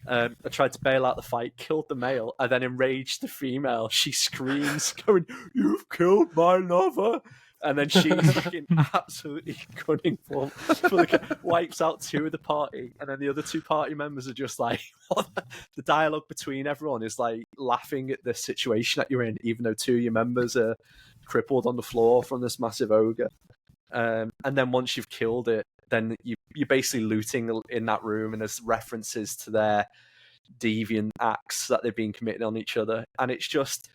I tried to bail out the fight, killed the male, and then enraged the female. She screams, going, "You've killed my lover!" And then she's fucking absolutely gunning for wipes out 2 of the party, and then the other 2 party members are just like, what? The dialogue between everyone is like laughing at the situation that you're in, even though 2 of your members are crippled on the floor from this massive ogre. And then once you've killed it, then you're basically looting in that room, and there's references to their deviant acts that they've been committing on each other, and it's just,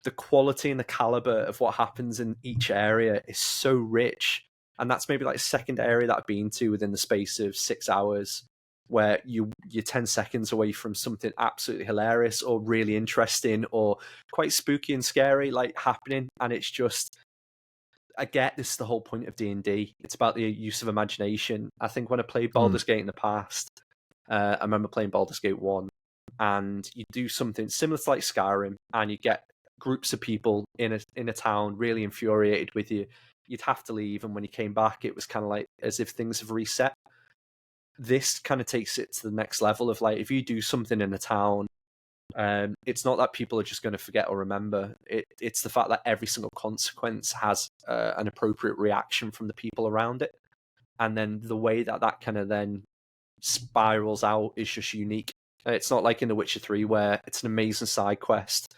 the quality and the caliber of what happens in each area is so rich. And that's maybe like a second area that I've been to within the space of 6 hours, where you're 10 seconds away from something absolutely hilarious or really interesting or quite spooky and scary like happening. And it's just, I get this is the whole point of D&D. It's about the use of imagination. I think when I played Baldur's Gate in the past, I remember playing Baldur's Gate 1, and you do something similar to like Skyrim, and you get groups of people in a town really infuriated with you. You'd have to leave, and when you came back, it was kind of like as if things have reset. This kind of takes it to the next level of like, if you do something in a town, it's not that people are just going to forget or remember. It's the fact that every single consequence has an appropriate reaction from the people around it, and then the way that kind of then spirals out is just unique. It's not like in The Witcher 3 where it's an amazing side quest,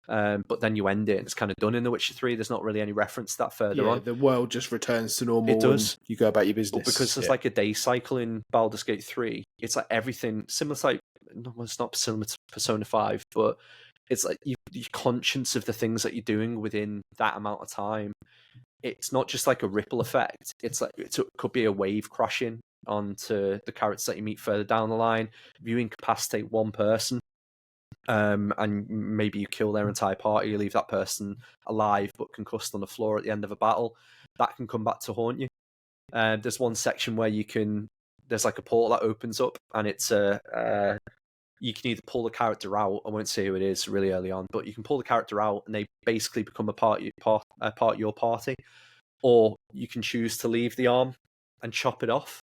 but then you end it and it's kind of done in The Witcher 3. There's not really any reference to that further on. The world just returns to normal. It does. And you go about your business. But because there's like a day cycle in Baldur's Gate 3, it's like everything similar to like, well, it's not similar to Persona 5, but it's like you're conscious of the things that you're doing within that amount of time. It's not just like a ripple effect. It's like it could be a wave crashing onto the characters that you meet further down the line. If you incapacitate one person, and maybe you kill their entire party, you leave that person alive but concussed on the floor at the end of a battle, that can come back to haunt you. There's one section where there's like a portal that opens up, and it's you can either pull the character out. I won't say who it is really early on, but you can pull the character out, and they basically become a part of your party, or you can choose to leave the arm and chop it off.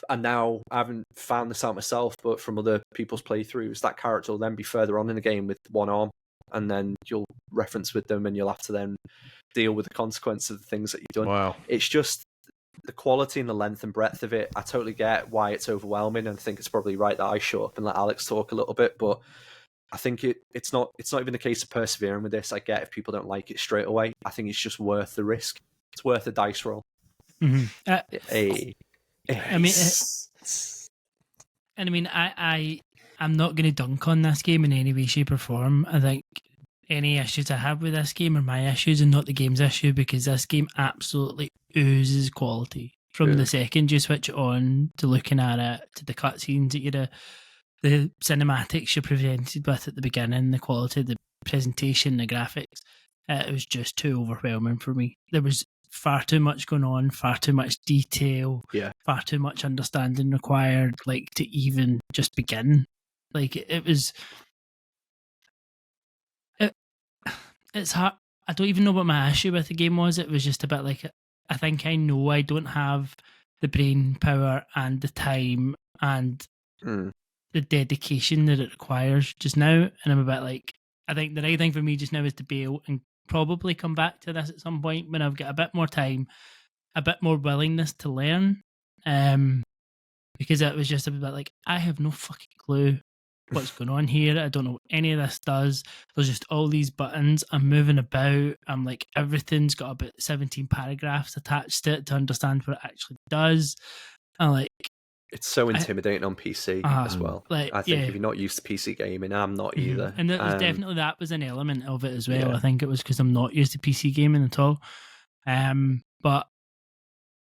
And now I haven't found this out myself, but from other people's playthroughs, that character will then be further on in the game with one arm, and then you'll reference with them, and you'll have to then deal with the consequence of the things that you've done. Wow. It's just the quality and the length and breadth of it. I totally get why it's overwhelming, and I think it's probably right that I show up and let Alex talk a little bit, but I think it's not even the case of persevering with this. I get if people don't like it straight away. I think it's just worth the risk. It's worth the dice roll. Mm-hmm. I'm not going to dunk on this game in any way, shape, or form. I think any issues I have with this game are my issues and not the game's issue, because this game absolutely oozes quality. From the second you switch it on, to looking at it, to the cutscenes that the cinematics you're presented with at the beginning, the quality of the presentation, the graphics, it was just too overwhelming for me. There was far too much going on, far too much detail, far too much understanding required, like, to even just begin. Like, it was... It's hard. I don't even know what my issue with the game was. It was just a bit like, I think I know I don't have the brain power and the time and the dedication that it requires just now. And I'm a bit like, I think the right thing for me just now is to bail and probably come back to this at some point when I've got a bit more time, a bit more willingness to learn. Because it was just a bit like, I have no fucking clue what's going on here. I don't know what any of this does. There's just all these buttons. I'm moving about. I'm like, everything's got about 17 paragraphs attached to it to understand what it actually does. And like, it's so intimidating on PC as well. Like, I think if you're not used to PC gaming, I'm not either. And it was definitely, that was an element of it as well. Yeah. I think it was because I'm not used to PC gaming at all. But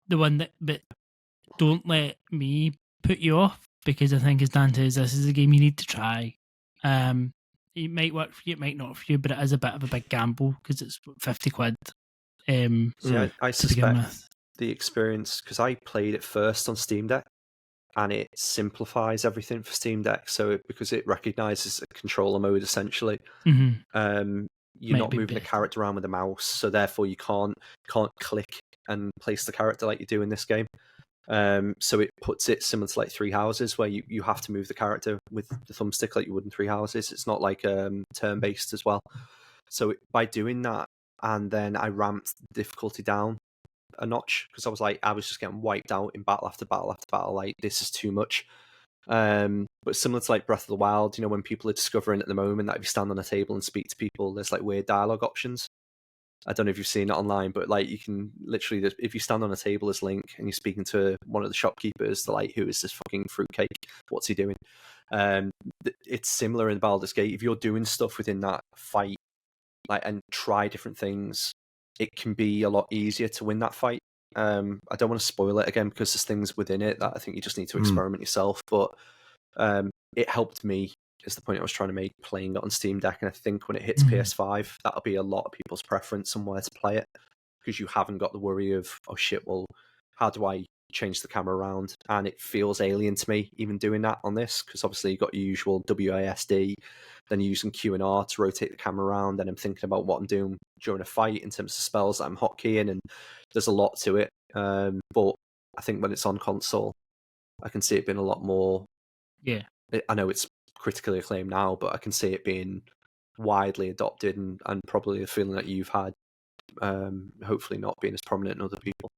the one but don't let me put you off, because I think, as Dan says, this is a game you need to try. It might work for you, it might not for you, but it is a bit of a big gamble because it's 50 quid. I suspect the experience, because I played it first on Steam Deck, and it simplifies everything for Steam Deck. So because it recognises a controller mode, essentially, you're not moving the character around with a mouse, so therefore you can't click and place the character like you do in this game. So it puts it similar to like Three Houses, where you have to move the character with the thumbstick like you would in Three Houses. It's not like turn-based as well. So by doing that, and then I ramped the difficulty down a notch, because I was just getting wiped out in battle after battle after battle. Like, this is too much. But similar to like Breath of the Wild, when people are discovering at the moment that if you stand on a table and speak to people, there's like weird dialogue options. I don't know if you've seen it online, but like, you can literally, if you stand on a table as Link and you're speaking to one of the shopkeepers, they're like, who is this fucking fruitcake? What's he doing? It's similar in Baldur's Gate. If you're doing stuff within that fight, like, and try different things, it can be a lot easier to win that fight. I don't want to spoil it again, because there's things within it that I think you just need to experiment yourself. But it helped me, is the point I was trying to make, playing it on Steam Deck. And I think when it hits PS5, that'll be a lot of people's preference on where to play it, because you haven't got the worry of, oh shit, well, how do I change the camera around? And it feels alien to me even doing that on this, because obviously you've got your usual WASD, then you're using Q and R to rotate the camera around, and I'm thinking about what I'm doing during a fight in terms of spells that I'm hotkeying, and there's a lot to it. But I think when it's on console, I can see it being a lot more. Yeah, I know it's critically acclaimed now, but I can see it being widely adopted, and probably a feeling that you've had, hopefully not being as prominent in other people.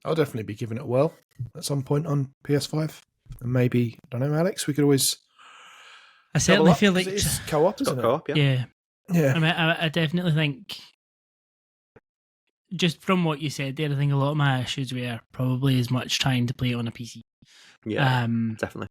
I'll definitely be giving it a whirl at some point on PS5, and maybe, I don't know, Alex, we could always. I certainly feel like it's co-op, isn't it? Co-op, yeah. Yeah. I mean, I definitely think, just from what you said there, I think a lot of my issues were probably as much trying to play it on a PC. Yeah, definitely.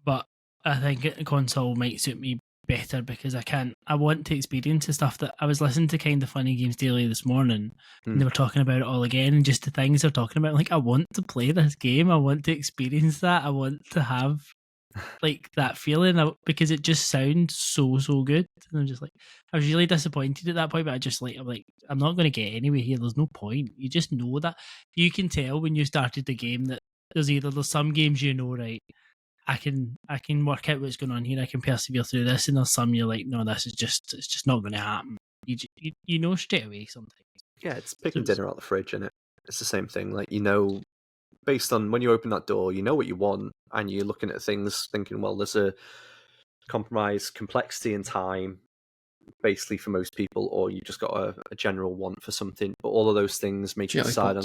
But I think a console might suit me better because I want to experience the stuff that I was listening to Kind of Funny Games Daily this morning and they were talking about it all again and just the things they're talking about. Like, I want to play this game. I want to experience that. I want to have like that feeling because it just sounds so good. And I'm just like, I was really disappointed at that point, but I'm not going to get anywhere here. There's no point. You just know that. You can tell when you started the game that there's some games right, I can work out what's going on here. I can persevere through this, and there's some you're like, no, it's just not going to happen. You know straight away sometimes. Yeah, it's picking dinner out the fridge, isn't it? It's the same thing. Like, based on when you open that door, you know what you want, and you're looking at things thinking, well, there's a compromise, complexity, and time, basically for most people, or you just got a general want for something. But all of those things make you decide on.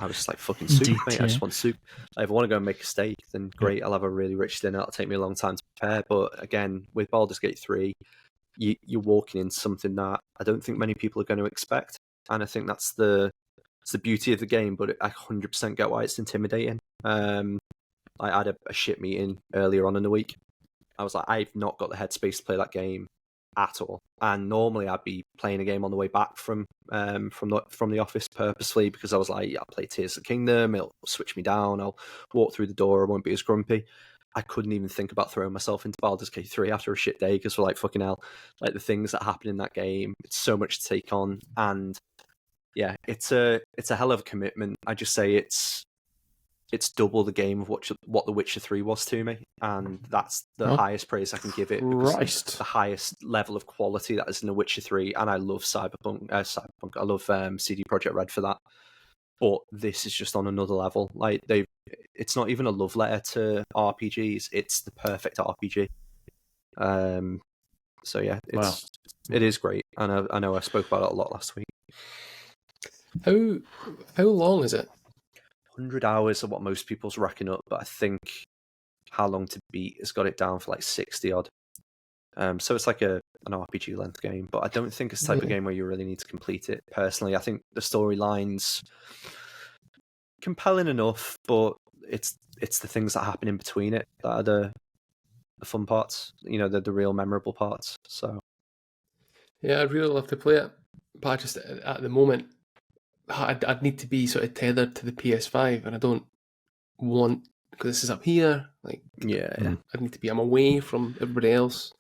I was just like, fucking soup, mate. I just want soup. Like, if I want to go and make a steak, then great. I'll have a really rich dinner. It'll take me a long time to prepare. But again, with Baldur's Gate 3, you're walking into something that I don't think many people are going to expect. And I think that's the beauty of the game, but I 100% get why it's intimidating. I had a shit meeting earlier on in the week. I was like, I've not got the headspace to play that game at all. And normally I'd be playing a game on the way back from the office purposely because I was like, I'll play Tears of the Kingdom, it'll switch me down, I'll walk through the door, I won't be as grumpy. I couldn't even think about throwing myself into Baldur's Gate 3 after a shit day because we're like, fucking hell, like the things that happen in that game, it's so much to take on. And yeah, it's a hell of a commitment. I just say it's double the game of what The Witcher 3 was to me, and that's the highest praise I can give it. Christ. The highest level of quality that is in The Witcher 3, and I love Cyberpunk. I love CD Projekt Red for that. But this is just on another level. Like it's not even a love letter to RPGs; it's the perfect RPG. So yeah, it is great, and I know I spoke about it a lot last week. How long is it? 100 hours are what most people's racking up, but I think How Long to Beat has got it down for like 60 odd. So it's like an RPG length game, but I don't think it's the type of game where you really need to complete it. Personally, I think the storyline's compelling enough, but it's the things that happen in between it that are the fun parts. The real memorable parts. So yeah, I'd really love to play it, but just at the moment, I'd need to be sort of tethered to the PS5, and I don't want, because this is up here. Like, I need to be. I'm away from everybody else.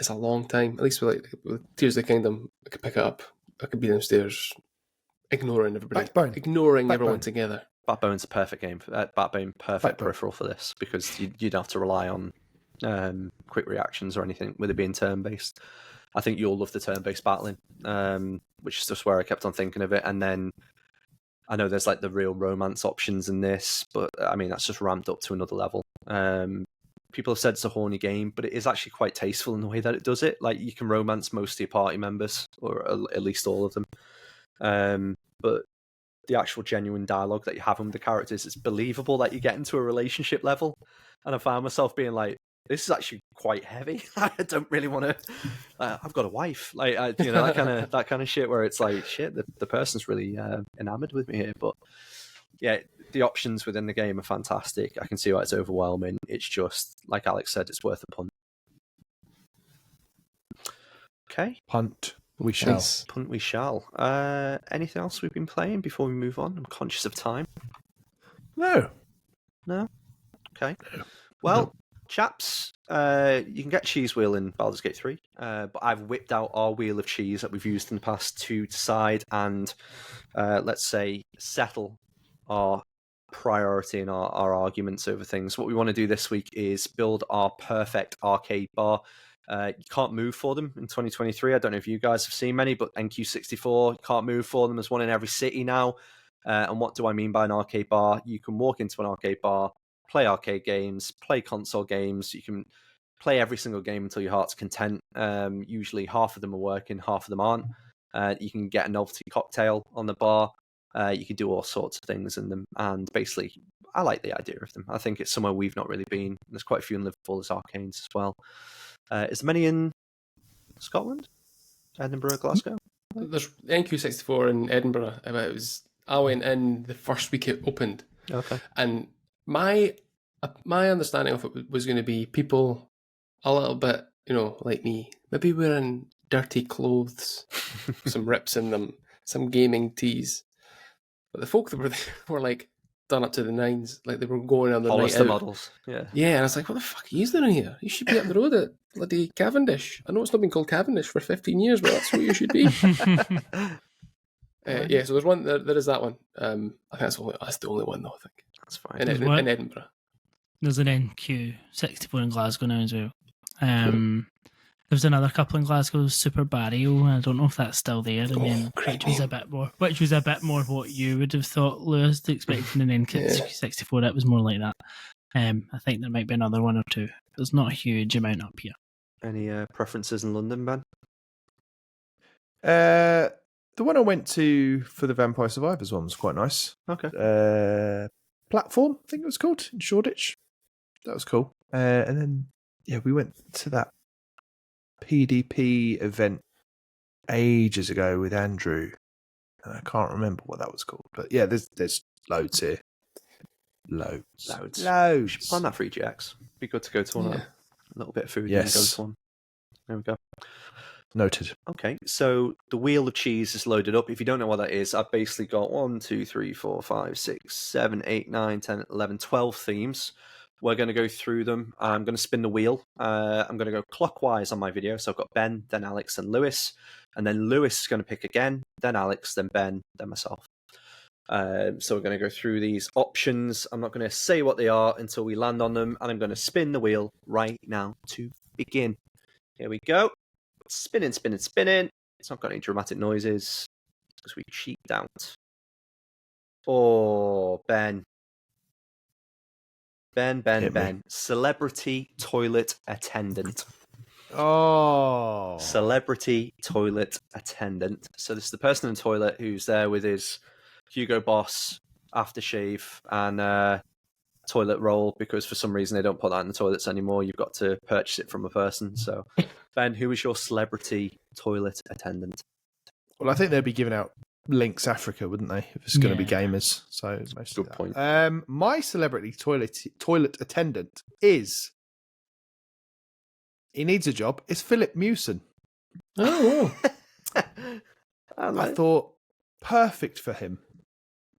It's a long time. At least with Tears of the Kingdom, I could pick it up. I could be downstairs, ignoring everybody, everyone together. Backbone's a perfect game. Backbone, perfect peripheral for this because you'd have to rely on quick reactions or anything with it being turn-based. I think you'll love the turn-based battling, which is just where I kept on thinking of it. And then I know there's like the real romance options in this, but I mean, that's just ramped up to another level. People have said it's a horny game, but it is actually quite tasteful in the way that it does it. Like, you can romance most of your party members, or at least all of them. But the actual genuine dialogue that you have with the characters, it's believable that you get into a relationship level. And I found myself being like, this is actually quite heavy. I don't really want to. I've got a wife, like that kind of shit. Where it's like, shit, the person's really enamored with me here. But yeah, the options within the game are fantastic. I can see why it's overwhelming. It's just like Alex said, it's worth a punt. Okay, punt we shall. Nice. Punt we shall. Anything else we've been playing before we move on? I'm conscious of time. No. Okay. Well. Chaps, you can get cheese wheel in Baldur's Gate 3, but I've whipped out our wheel of cheese that we've used in the past to decide and, let's say, settle our priority and our arguments over things. What we want to do this week is build our perfect arcade bar. You can't move for them in 2023. I don't know if you guys have seen many, but NQ64, you can't move for them. There's one in every city now. And what do I mean by an arcade bar? You can walk into an arcade bar, play arcade games, play console games. You can play every single game until your heart's content. Usually half of them are working, half of them aren't. You can get a novelty cocktail on the bar. You can do all sorts of things in them. And basically, I like the idea of them. I think it's somewhere we've not really been. There's quite a few in Liverpool. There's arcades as well. Is there many in Scotland? Edinburgh, Glasgow? There's NQ64 in Edinburgh. I went in the first week it opened. Okay. And my understanding of it was going to be people a little bit like me, maybe wearing dirty clothes, some rips in them, some gaming tees. But the folk that were there were like done up to the nines, like they were going on the night Hollister out. models. Yeah. Yeah, and I was like, what the fuck are you doing here? You should be up the road at bloody Cavendish. I know it's not been called Cavendish for 15 years, but that's what you should be. Yeah, so there's one. There is that one. I think that's the only one, though. I think That's fine. in Edinburgh. There's an NQ64 in Glasgow now as well. There's another couple in Glasgow, Super Barrio. I don't know if that's still there. Which was a bit more what you would have thought, Lewis, expecting an NQ64. It was more like that. I think there might be another one or two. There's not a huge amount up here. Any preferences in London, Ben? The one I went to for the Vampire Survivors one was quite nice. Okay. Platform, I think it was called, in Shoreditch. That was cool. And then, we went to that PDP event ages ago with Andrew. And I can't remember what that was called. But yeah, there's loads here. Loads. We should plan that for EGX. Be good to go to one. Yeah. A little bit of food Yes. and go to one. There we go. Noted. Okay, so the wheel of cheese is loaded up. If you don't know what that is, I've basically got 1, 2, 3, 4, 5, 6, 7, 8, 9, 10, 11, 12 themes. We're going to go through them. I'm going to spin the wheel. I'm going to go clockwise on my video. So I've got Ben, then Alex, and Lewis. And then Lewis is going to pick again, then Alex, then Ben, then myself. So we're going to go through these options. I'm not going to say what they are until we land on them. And I'm going to spin the wheel right now to begin. Here we go. Spinning. It's not got any dramatic noises because we cheaped out. Oh, Ben. Ben. Celebrity toilet attendant. Oh. Celebrity toilet attendant. So this is the person in the toilet who's there with his Hugo Boss aftershave and toilet roll, because for some reason they don't put that in the toilets anymore. You've got to purchase it from a person. So, Ben, who is your celebrity toilet attendant? Well, I think they'd be giving out Links Africa, wouldn't they? If it's going to be gamers. So mostly Good point. My celebrity toilet attendant is. He needs a job. It's Philip Mewson. Oh, I thought perfect for him,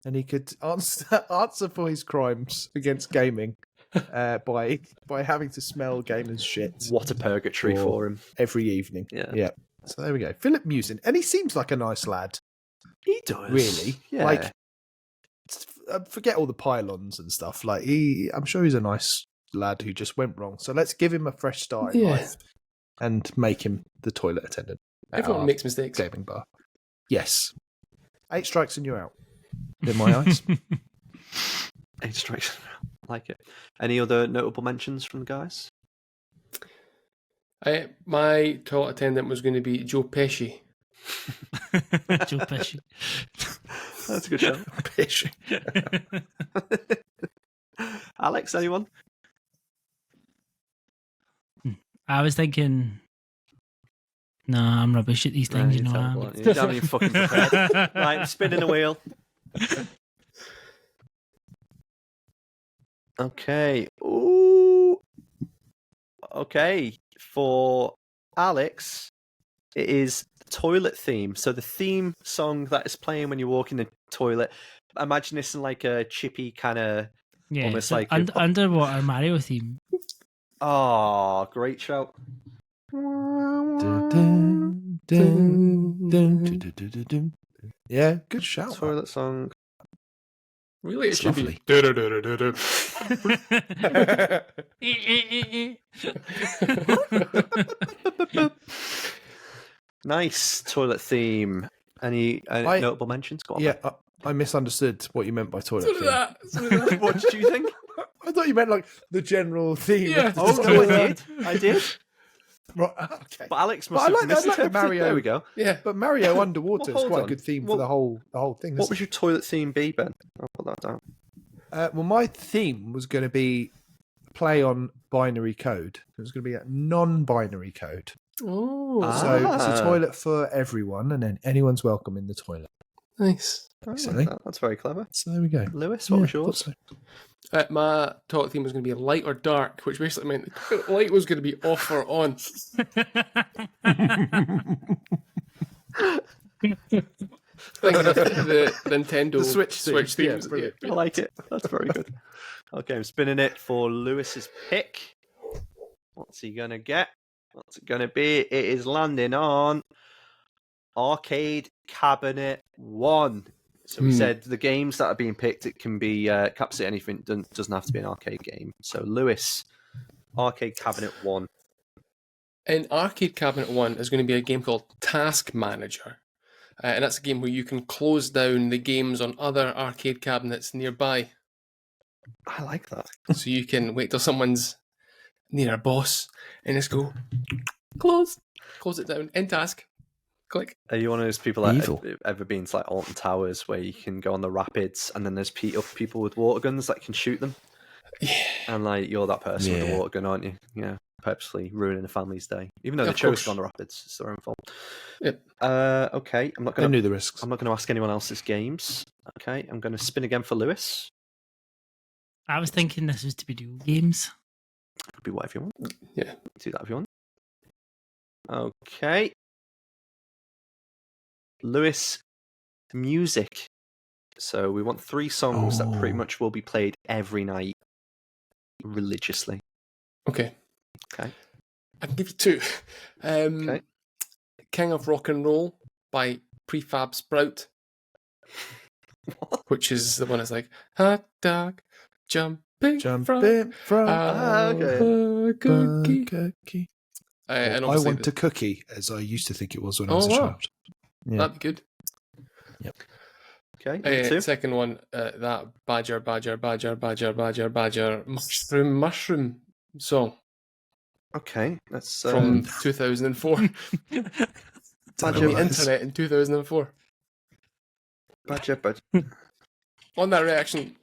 and he could answer for his crimes against gaming by having to smell gamers' shit. What a purgatory for him every evening. Yeah. So there we go, Philip Mewson, and he seems like a nice lad. He does, really. Yeah. Like, forget all the pylons and stuff. Like I'm sure he's a nice lad who just went wrong. So let's give him a fresh start in life and make him the toilet attendant. everyone makes mistakes. Gaming bar. Yes. 8 strikes and you're out. In my eyes. 8 strikes. Like it. Any other notable mentions from the guys? My toilet attendant was going to be Joe Pesci. Joe Pesci. That's a good show. Pesci. Alex, anyone? I was thinking, no, I'm rubbish at these things, you know. Terrible, you haven't even fucking prepared. Right, I'm spinning the wheel. Okay. Ooh. Okay. For Alex, it is the toilet theme. So the theme song that is playing when you walk in the toilet. Imagine this in like a chippy kind of, almost so like underwater Mario theme. Oh, great shout. Yeah, good shout. Toilet song. Really, it It's should lovely. be. Nice toilet theme. Any notable mentions? Go on. Yeah, I misunderstood what you meant by toilet So did theme. that. What did you think? I thought you meant like the general theme. Yeah. of the Oh, no, toilet. I did. Right, okay. But Alex But must I have like the misinterpreted. Mario. There we go. Yeah. But Mario Underwater Well, is quite hold a good on. theme Well, for the whole thing. What was your toilet theme be, Ben? I'll put that down. Well, my theme was going to be play on binary code. It was going to be a non-binary code. Oh. So it's a toilet for everyone, and then anyone's welcome in the toilet. Nice. I like Silly. that. That's very clever. So there we go. Lewis, what was Yeah, yours? thought My talk theme was going to be light or dark, which basically meant light was going to be off or on. Think of the Nintendo The Switch Switch theme. Yeah, themes. brilliant. I like it. That's very good. Okay, I'm spinning it for Lewis's pick. What's he gonna get? What's it gonna be? It is landing on Arcade Cabinet 1. So we said the games that are being picked, it can be capture anything, doesn't have to be an arcade game. So Lewis, Arcade Cabinet 1. In Arcade Cabinet 1 is going to be a game called Task Manager. And that's a game where you can close down the games on other arcade cabinets nearby. I like that. So you can wait till someone's near a boss and just go, close it down, end task, click. Are you one of those people that Evil. have ever been to like Alton Towers where you can go on the rapids and then there's people with water guns that can shoot them? Yeah. And like you're that person with a Yeah. water gun, aren't you? Yeah, purposely ruining a family's day, even though they Of chose course. to go on the rapids. It's their own fault. Yep. Okay, I'm not They gonna. knew the risks. I'm not gonna ask anyone else's games. Okay, I'm gonna spin again for Lewis. I was thinking this was to be dual games. Could be whatever you want. Yeah. Do that if you want. Okay. Lewis, music. So we want 3 songs that pretty Oh. much will be played every night religiously. Okay. Okay. I can give you 2. Okay. King of Rock and Roll by Prefab Sprout, which is the one that's like, hot dog, jumping from Jumping from okay. a cookie. cookie. And I obviously want a cookie, as I used to think it was when I Oh, was a wow. child. Yeah. that'd be good. Okay. Number 2. Second one, that badger, mushroom song Okay. That's from 2004. Don't on know the what that is. internet in 2004. Badger. On that reaction,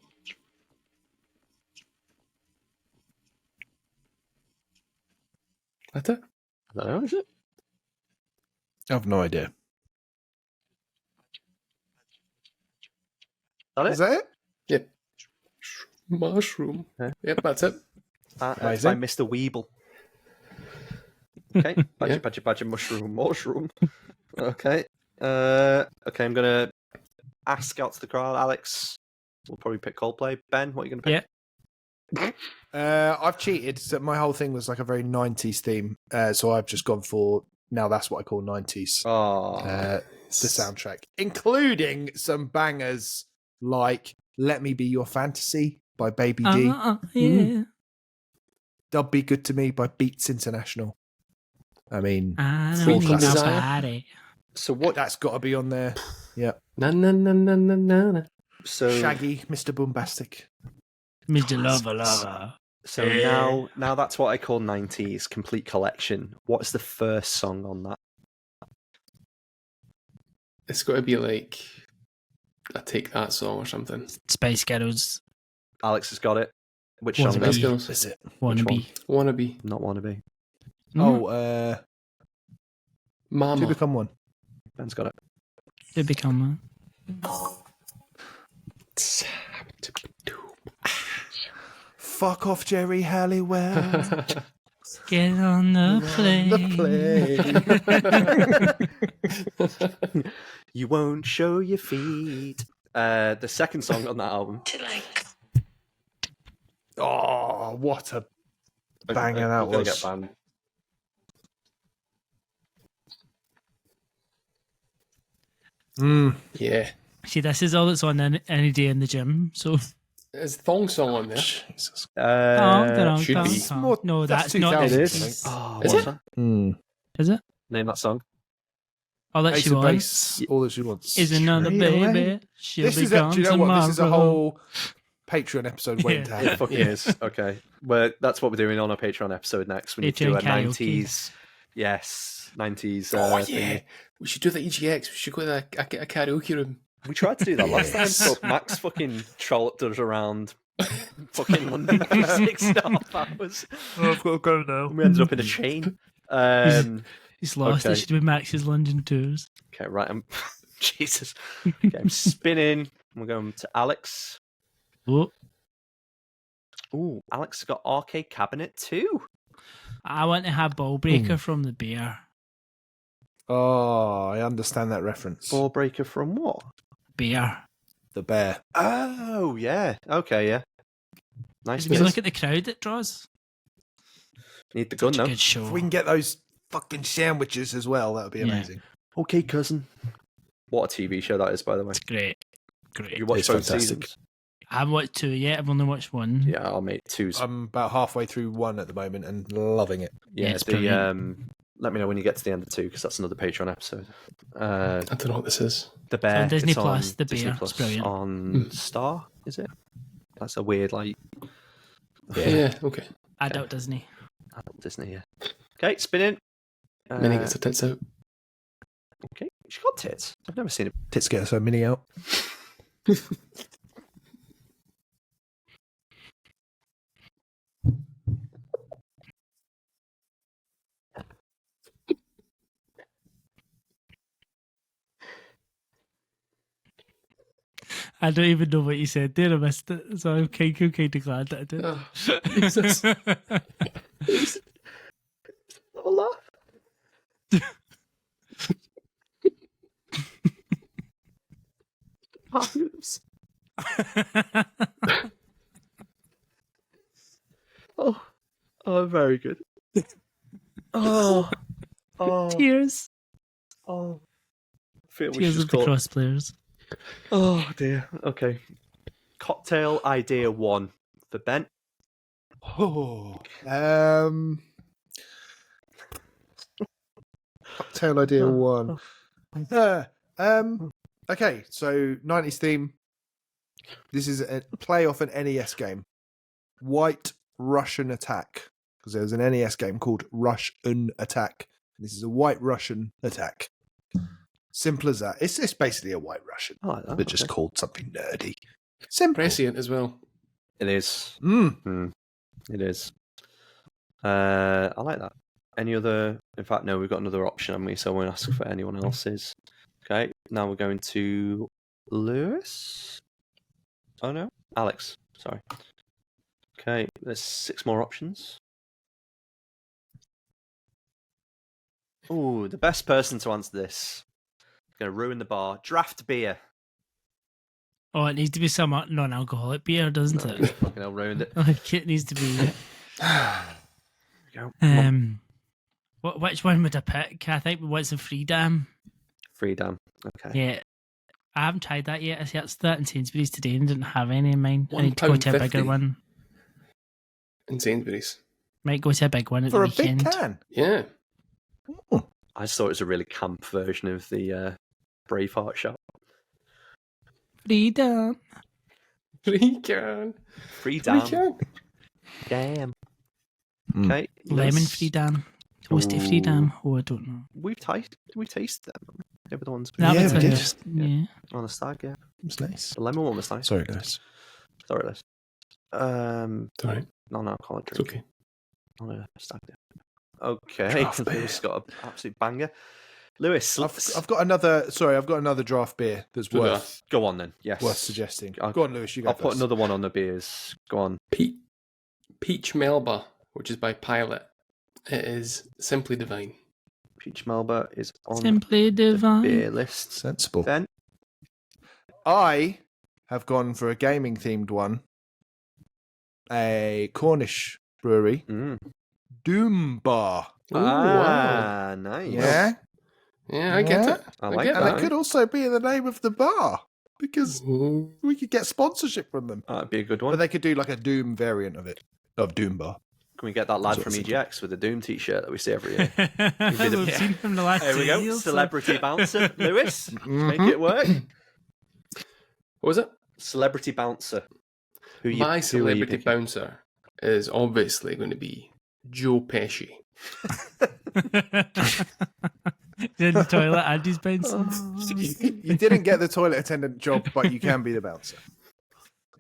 that's it. I don't know, is it? I have no idea. Is that it? Is that it? Yep. Mushroom. Okay. Yep, that's it. That's Amazing. by Mr. Weeble. Okay. Yeah. Badger, mushroom. Okay. Okay, I'm gonna ask out to the crowd. Alex, we'll probably pick Coldplay. Ben, what are you gonna pick? I've cheated. So my whole thing was like a very 90s theme. So I've just gone for, now that's what I call 90s. Oh, The soundtrack, including some bangers like Let Me Be Your Fantasy by Baby D. Yeah. They'll Be Good to Me by Beats International. I mean, I Full don't need class. no Desire. party. so what? that's got to be on there. Yeah. Na na na na na na na. So Shaggy, Mr. Bombastic. Mr. Lover. So now that's what I call 90s complete collection. What's the first song on that? It's got to be like a Take That song or something. Spice Girls. Alex has got it. Which What's song? it Spice Is be? it? Girls. Is it? Wannabe. Wannabe. Not Wannabe. Oh, Mama. Two Become One. Ben's got it. To become Fuck off, Jerry Halliwell. Get on the plane. You won't show your feet. The second song on that album. Oh, what a banger that I'm gonna was. get banned. Yeah. See, this is all that's on any day in the gym. So, There's a thong song on there. Jesus. should be. No, that's not. 2000, It I is. think. Oh, Is what's it? that? Is it? Name that song. All that Ace she of wants Base, all that she wants. is another Straight baby. away. She'll This be is gone do you know what? This is a tomorrow. whole Patreon episode waiting to It happen. fucking is. Okay. Well, that's what we're doing on our Patreon episode next. We need to do a Patreon karaoke. 90s. Yes, 90s. Oh, thing. yeah. We should do the EGX. We should go to a karaoke room. We tried to do that last time, Yes. but Max fucking trolloped us around fucking London for 6.5 hours. Oh, I've got to go now. We ended up in a chain. He's lost. Okay. It should be Max's London tours. Okay, right. Jesus. Okay, I'm spinning. We're going to Alex. Oh, Ooh, Alex has got Arcade Cabinet 2. I want to have Ball Breaker from the Bear. Oh, I understand that reference. Ball breaker from what? Bear. The bear. Oh, yeah. Okay, yeah. Nice. If you miss. look at the crowd that draws, Need the gun, such a though. good show. If we can get those fucking sandwiches as well, that would be Yeah. amazing. Okay, cousin. What a TV show that is, by the way. It's great. Great. You watched It's both fantastic. seasons? I haven't watched 2 yet. I've only watched 1. Yeah, I'll make 2's. I'm about halfway through 1 at the moment and loving it. Yeah, it's brilliant. let me know when you get to the end of 2 because that's another Patreon episode. I don't know what this is. The Bear. on Disney it's Plus, on The Disney Bear, Plus, it's brilliant. on Star, is it? That's a weird, like, Yeah, okay. Adult Disney. adult Disney, yeah. Okay, spinning. Minnie gets her tits out. Okay, she's got tits. I've never seen it. Tits get so mini out. I don't even know what you said there. I missed it. So I'm kind of glad that I did. Oh, Jesus. Not a laugh. Oops. Oh, very good. Oh, Tears. oh. I feel we Tears should of the call. cross players. Oh dear. Okay. Cocktail idea 1 for Ben. Oh. Cocktail idea 1. Okay, so 90s theme. This is a play off an NES game. White Russian Attack. Because there was an NES game called Russian Attack. This is a White Russian Attack. Simple as that. It's basically a White Russian, I like that. but just okay. called something nerdy. Simple. Prescient as well. It is. Mm. It is. I like that. Any other? In fact, no. We've got another option, haven't we? So I won't ask for anyone else's. Okay. Now we're going to Lewis. Oh no, Alex. Sorry. Okay. There's 6 more options. Ooh, the best person to answer this. Going to ruin the bar. Draft beer. Oh, it needs to be some non-alcoholic beer, doesn't No, it? fucking hell, ruined it. Like it needs to be. There we go. Come on. Which one would I pick? I think we want some Freedom. Freedom. Okay. Yeah, I haven't tried that yet. I searched that in Sainsbury's today and didn't have any in mine. I need to go to a bigger £1.50 one. in Sainsbury's. Might go to a big one at For the a big weekend. can. Yeah. I just thought it was a really camp version of the Braveheart shot. Freedom. Free can. Freedom. Free can. Damn. Mm. Okay. Lemon let's- Freedom. Toasty Ooh. Freedom. Oh, I don't know. We tasted them. They were the ones That Yeah, was we a- did. Yeah. on the stag, yeah. It was nice. The lemon one was nice. Sorry, guys. Sorry, Liz. Sorry. Non-alcoholic It's drink. okay. On a stag do. Okay. Draft beer. Lewis got an absolute banger. Lewis, I've got another. Sorry, I've got another draft beer that's Do worth go on then. Yes. suggesting. I'll- Go on, Lewis. You go I'll put first. another one on the beers. Go on. Peach Melba, which is by Pilot. It is simply divine. Peach Melba is on Simply the divine. beer list. Sensible. Ben? I have gone for a gaming themed one. A Cornish brewery, Mm. Doom Bar. Ooh, wow. Nice. Yeah, Yeah, I get Yeah. it. I like get and that. it could also be the name of the bar because Ooh. we could get sponsorship from them. That'd be a good But one. they could do like a Doom variant of it, of Doom Bar. Can we get that lad That's from what I EGX with the Doom t-shirt that we see every year? We've seen him the last There 2 we go. years. Celebrity bouncer. Lewis, make it work. What was it? Celebrity bouncer. Who My who are you celebrity picking? bouncer is obviously going to be Joe Pesci. In the toilet and he's bouncing. You didn't get the toilet attendant job, but you can be the bouncer.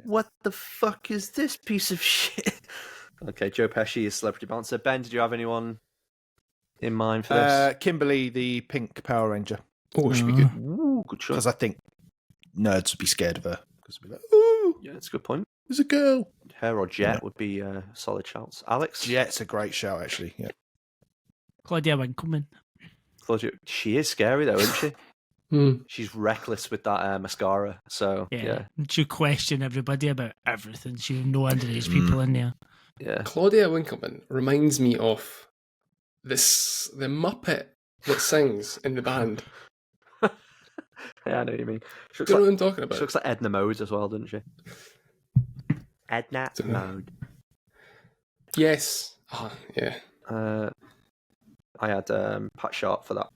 What the fuck is this piece of shit? Okay, Joe Pesci is celebrity bouncer. Ben, did you have anyone in mind for this? Kimberly, the pink Power Ranger. Oh, it should be good. Ooh, good shot. Because I think nerds would be scared of her. Because they'd be like, oh, Yeah, that's a good point. there's a girl. Her or Jet Yeah. would be solid shouts. Alex? Jet's a great shout, actually. Yeah. Claudia Winkleman. Claudia, she is scary though, isn't she? Hmm. She's reckless with that mascara. So Yeah. She'll question everybody about everything. She'll know underage people in there. yeah. Claudia Winkleman reminds me of the Muppet that sings in the band. Yeah, I know what you mean. She Do looks, you know like, what I'm talking about? she looks like Edna Mode as well, doesn't she? Edna Don't know. Mode. Yes. Oh, yeah. I had Pat Sharp for that.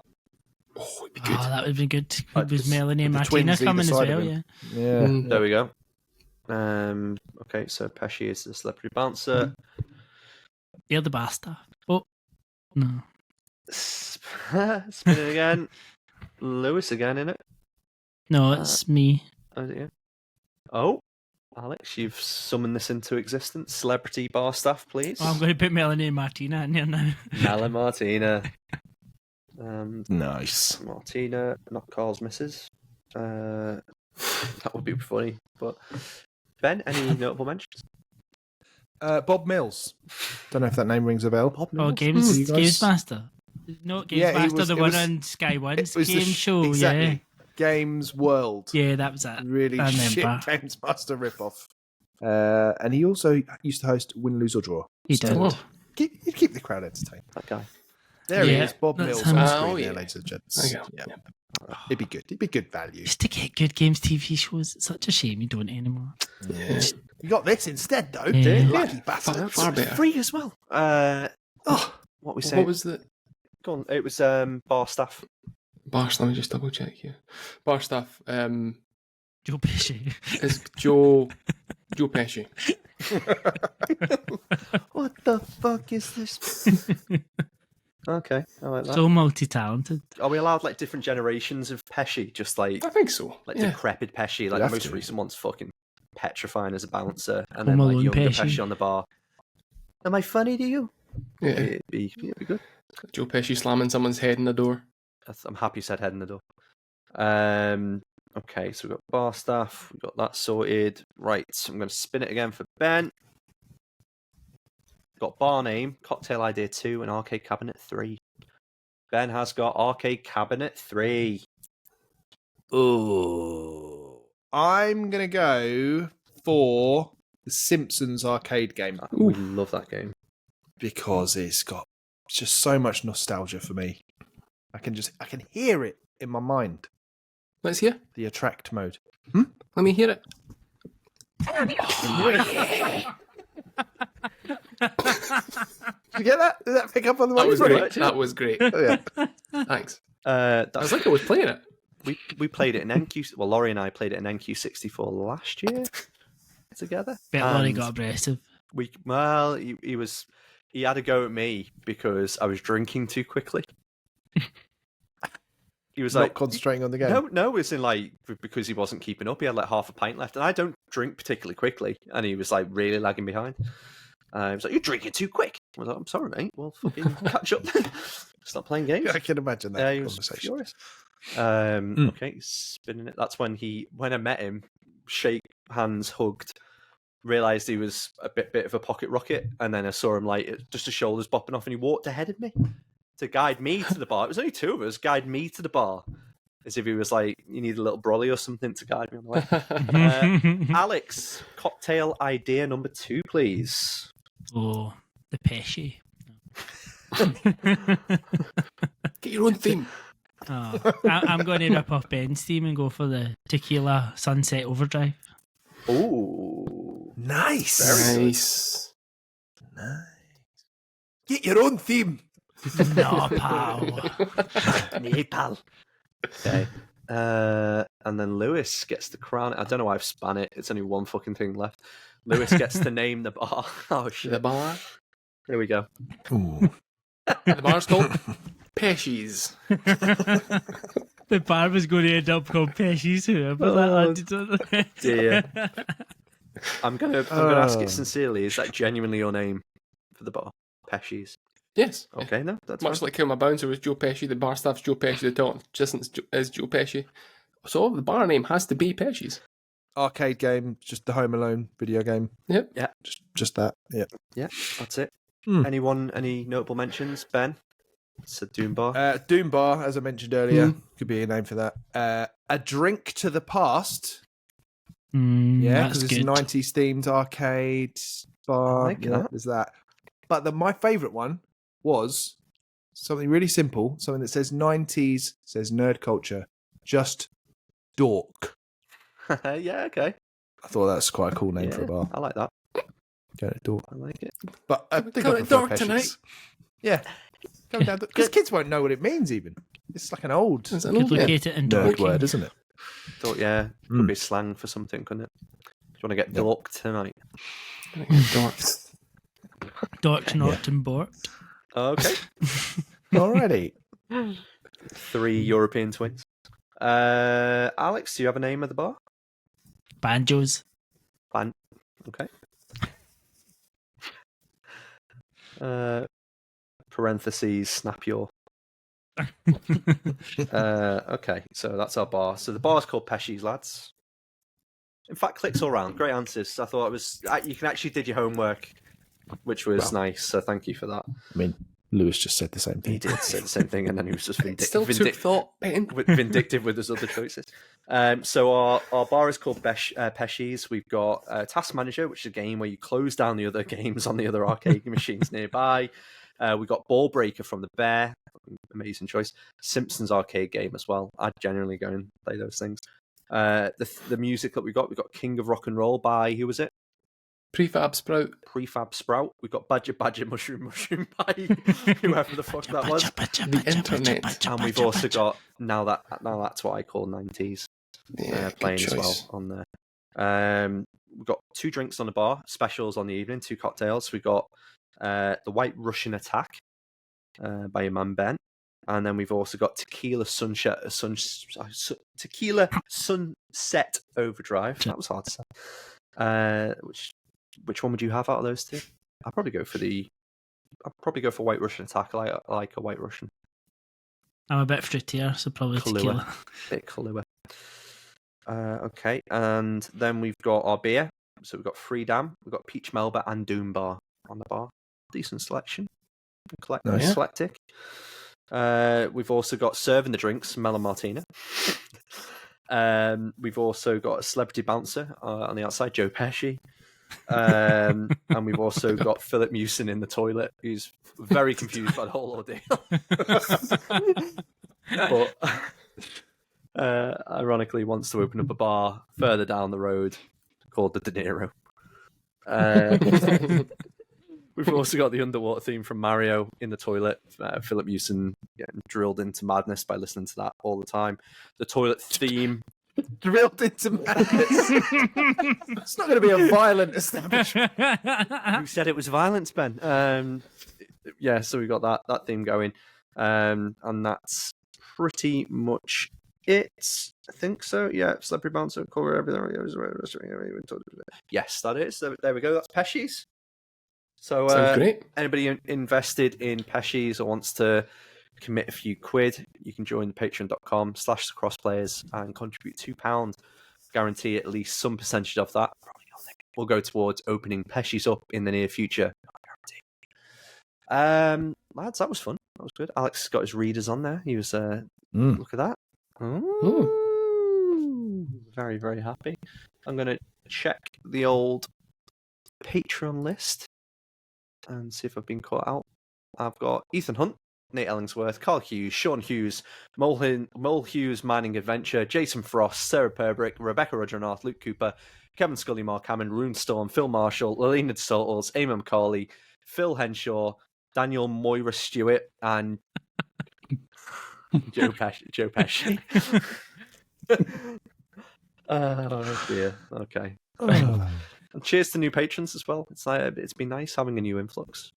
Oh, it'd be good. Oh, that would be good. Like With Melanie and with the Martina twins either coming as side of well, him. yeah. Yeah. Mm. There we go. Okay, so Pesci is the celebrity bouncer. They're the bar staff. Oh, no. Spinning again. Lewis again, innit? No, it's me. Oh, is it you? Oh, Alex, you've summoned this into existence. Celebrity bar staff, please. Oh, I'm going to put Melanie and Martina in there now. Mel and Martina. Nice. Martina, not Carl's missus. That would be funny. But Ben, any notable mentions? Bob Mills. Don't know if that name rings a bell. Bob Oh, Mills? Games You guys- Master. No, Games Yeah, he Master, was- the it one was- on Sky One's It was the game show, exactly. Games World. yeah. Yeah, that was it. Really I shit remember. Games Master ripoff. And he also used to host Win, Lose or Draw. He So did. Oh. He'd keep the crowd entertained. That guy. There he Yeah, is, Bob that's Mills him. on Oh, screen yeah. there, ladies and gents. There you go. Yeah. It'd be good. It'd be good value. Used to get good games TV shows. It's such a shame you don't anymore. Yeah. You got this instead, though. Yeah. You lucky Far, bastards. far better. Free as well. Oh, What we say? What was the Go on. It was bar staff. bar staff? Let me just double check here. Bar staff Joe Pesci. is Joe Pesci. What the fuck is this? Okay, I like that. So multi-talented. Are we allowed like different generations of Pesci? Just like I think so. Yeah. decrepit Pesci, like You the have most to. recent one's fucking petrifying as a bouncer, and Home then like Alone younger Pesci. Pesci on the bar. Am I funny to you? Yeah. It'd be good. Joe Pesci slamming someone's head in the door. I'm happy you said head in the door. Okay, so we've got bar staff, we've got that sorted. Right, so I'm going to spin it again for Ben. Got bar name, cocktail idea 2, and arcade cabinet 3. Ben has got arcade cabinet 3. oh. I'm going to go for the Simpsons arcade game We love that game. because it's got just so much nostalgia for me. I can hear it in my mind. Let's hear. The attract mode. Let me hear it. Did you get that? Did that pick up on the That was microphone? great. That was great. Oh, yeah. Thanks. That's I was like I was playing it. we played it in NQ. Well, Laurie and I played it in NQ64 last year together. Bet Laurie And got abrasive. he had a go at me because I was drinking too quickly. He was Not like concentrating on the game. no, it's in like because he wasn't keeping up. He had like half a pint left, and I don't drink particularly quickly, and he was like really lagging behind. I was like, "You're drinking too quick." I was like, "I'm sorry, mate. Well, fucking catch up then. Stop playing games." I can imagine that He was conversation. furious. Okay, spinning it. That's when I met him, shake hands, hugged, realised he was a bit of a pocket rocket, and then I saw him like just his shoulders bopping off, and he walked ahead of me to guide me to the bar. It was only two of us, guide me to the bar, as if he was like, "You need a little brolly or something to guide me on the way." Alex, cocktail idea number 2, please. Oh, the Pesci. Get your own theme. Oh, I'm going to rip off Ben's theme and go for the Tequila Sunset Overdrive. Oh, Nice. Very Nice. Nice. Get your own theme. No, pal. hey pal. Okay. And then Lewis gets the crown. I don't know why I've span it. It's only one fucking thing left. Lewis gets to name the bar. Oh shit. The bar. Here we go. Ooh. The bar's called Pesci's. The bar was going to end up called Pesci's here, but Oh, that dear. I'm gonna ask Oh. it sincerely. Is that genuinely your name for the bar? Pesci's. Yes. Okay, no, that's Much fine. like how my bouncer was Joe Pesci, the bar staff's Joe Pesci, the talent assistant is Joe Pesci. So the bar name has to be Pesci's. Arcade game, just the Home Alone video game. Yep. Yeah. Just that. Yeah. Yeah, that's it. Hmm. Any notable mentions, Ben? It's a Doom Bar. Doom Bar, as I mentioned earlier, could be a name for that. A Drink to the Past. Yeah, that's because it's good. 90s themed arcade bar. I like that. There's that. But my favourite one was something really simple, something that says 90s, says nerd culture, just dork. Yeah, okay. I thought that's quite a cool name for a bar. I like that. Go dork. I like it. But I think Go I to prefer dork Pesci's. tonight. Yeah. Because kids won't know what it means even. It's like an old It's an Could old name. locate it in nerd Dorking. word, isn't it? Thought, yeah, could be slang for something, couldn't it? Do you want to get dorked tonight? Dorks. Dork, Norton, Bort. Okay. Alrighty. 3 European twins. Alex, do you have a name of the bar? Banjos. Okay. Parentheses, snap your. Okay, so that's our bar. So the bar's called Pesci's, lads. In fact, clicks all round. Great answers. I thought it was. You can actually did your homework, which was nice. So thank you for that. I mean, Lewis just said the same thing. He did say the same thing, and then he was just Still took thought, Ben. vindictive with his other choices. So our bar is called Pesci's. We've got Task Manager, which is a game where you close down the other games on the other arcade machines nearby. We've got Ball Breaker from the Bear. Amazing choice. Simpsons arcade game as well. I'd generally go and play those things. The music that we've got King of Rock and Roll by, who was it? Prefab Sprout. Prefab Sprout. We've got Badger Mushroom Pie, whoever the fuck that was. The internet. And we've also got now that's what I call 90s playing as well on there. We've got 2 drinks on the bar, specials on the evening, 2 cocktails. We've got the White Russian Attack by your man Ben, and then we've also got Tequila Sunset Overdrive. That was hard to say. Which one would you have out of those 2? I'd probably go for White Russian Attack. I like a White Russian. I'm a bit fruitier, so probably tequila. Bit Kahlua. Okay, and then we've got our beer. So we've got Freedom, we've got Peach Melba, and Doom Bar on the bar. Decent selection. Eclectic. We've also got serving the drinks, Melon Martina. We've also got a celebrity bouncer on the outside, Joe Pesci. And we've also got Philip Mewson in the toilet, who's very confused by the whole ordeal. But ironically wants to open up a bar further down the road called the De Niro. We've also got the underwater theme from Mario in the toilet. Philip Mewson getting drilled into madness by listening to that all the time. The toilet theme. Drilled into madness. It's not going to be a violent establishment. Who said it was violence, Ben? So we got that theme going. And that's pretty much it. I think so. Yeah, celebrity bouncer, cover everything. Yes, that is. So there we go. That's Pesci's. So Sounds great. Anybody invested in Pesci's or wants to commit a few quid, you can join the patreon.com/thecrossplayers and contribute £2. Guarantee at least some percentage of that. Probably nothing. Will go towards opening Pesci's up in the near future. Lads, that was fun. That was good. Alex got his readers on there. He was look at that. Ooh. Very, very happy. I'm going to check the old Patreon list and see if I've been caught out. I've got Ethan Hunt, Nate Ellingsworth, Carl Hughes, Sean Hughes, Mole Hughes Mining Adventure, Jason Frost, Sarah Perbrick, Rebecca Rogernath, Luke Cooper, Kevin Scully, Mark Hammond, Rune Storm, Phil Marshall, Lelina DeSotos, Eamon McCauley, Phil Henshaw, Daniel Moira Stewart, and Joe Pesci. Oh dear. Okay. And cheers to new patrons as well. It's been nice having a new influx.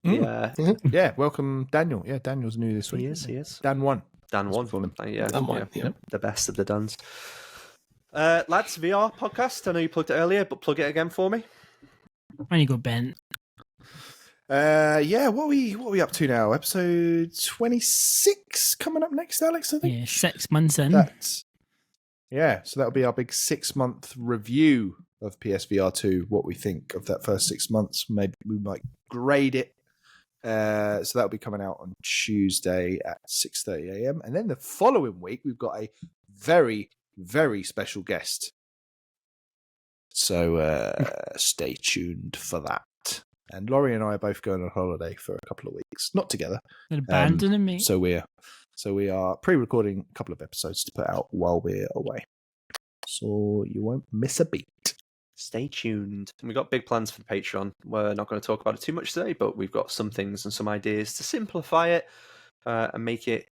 Yeah. Yeah, welcome Daniel. Yeah, Daniel's new this week. He is. Dan one. Dan one. Yeah. Dan one, yeah. The best of the Duns. Lads, VR podcast. I know you plugged it earlier, but plug it again for me. When you go, Ben. What are we up to now? Episode 26 coming up next, Alex, I think. Yeah, 6 months in. So that'll be our big 6-month review of PSVR 2, what we think of that first 6 months. Maybe we might grade it. So that'll be coming out on Tuesday at 6:30 a.m. And then the following week, we've got a very, very special guest. So stay tuned for that. And Laurie and I are both going on holiday for a couple of weeks, not together. They're abandoning me. So we are pre-recording a couple of episodes to put out while we're away. So you won't miss a beat. Stay tuned. We've got big plans for the Patreon. We're not going to talk about it too much today, but we've got some things and some ideas to simplify it and make it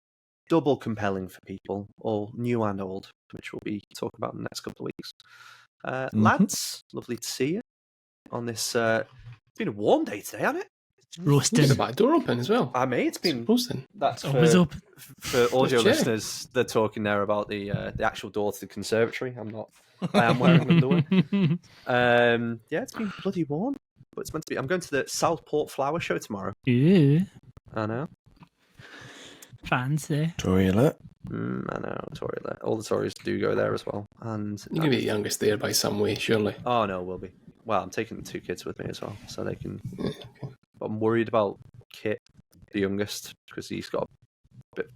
double compelling for people, all new and old, which we'll be talking about in the next couple of weeks. Lads, lovely to see you on this. It's been a warm day today, hasn't it? Roasting. Leave the back door open as well. I mean, it's been roasting. That's always open. For audio Just check. listeners. They're talking there about the actual door to the conservatory. I am wearing underwear. It's been bloody warm, but it's meant to be. I'm going to the Southport Flower Show tomorrow. Ooh, I know. fancy. Toilet. I know, Tory. All the Tories do go there as well. And You're going to be the youngest there by some way, surely. oh no, we'll be. Well, I'm taking the 2 kids with me as well, so they can. But I'm worried about Kit, the youngest, because he's got a bit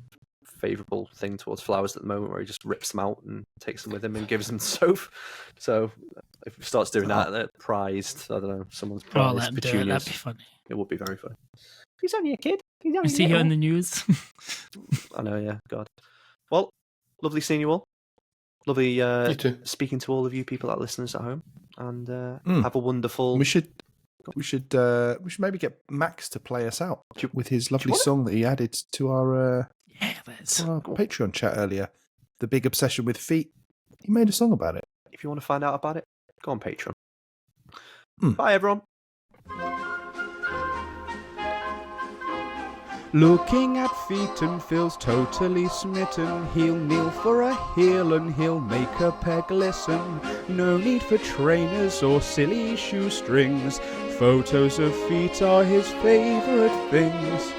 favourable thing towards flowers at the moment, where he just rips them out and takes them with him and gives them to Soph. So if he starts doing that, they're prized. I don't know, someone's Oh, prized let him do it. petunias. That'd be funny. It would be very funny. He's only a kid. He's You only see it on the news. I know, yeah. God. Well, lovely seeing you all. Lovely You too. speaking to all of you people that are listeners at home. And have a wonderful. We should maybe get Max to play us out with his lovely want it? song that he added to our Yeah, let's. Patreon chat earlier. The big obsession with feet. He made a song about it. If you want to find out about it, go on Patreon. Bye, everyone. Looking at feet and feels totally smitten. He'll kneel for a heel and he'll make a peg listen. No need for trainers or silly shoestrings. Photos of feet are his favourite things.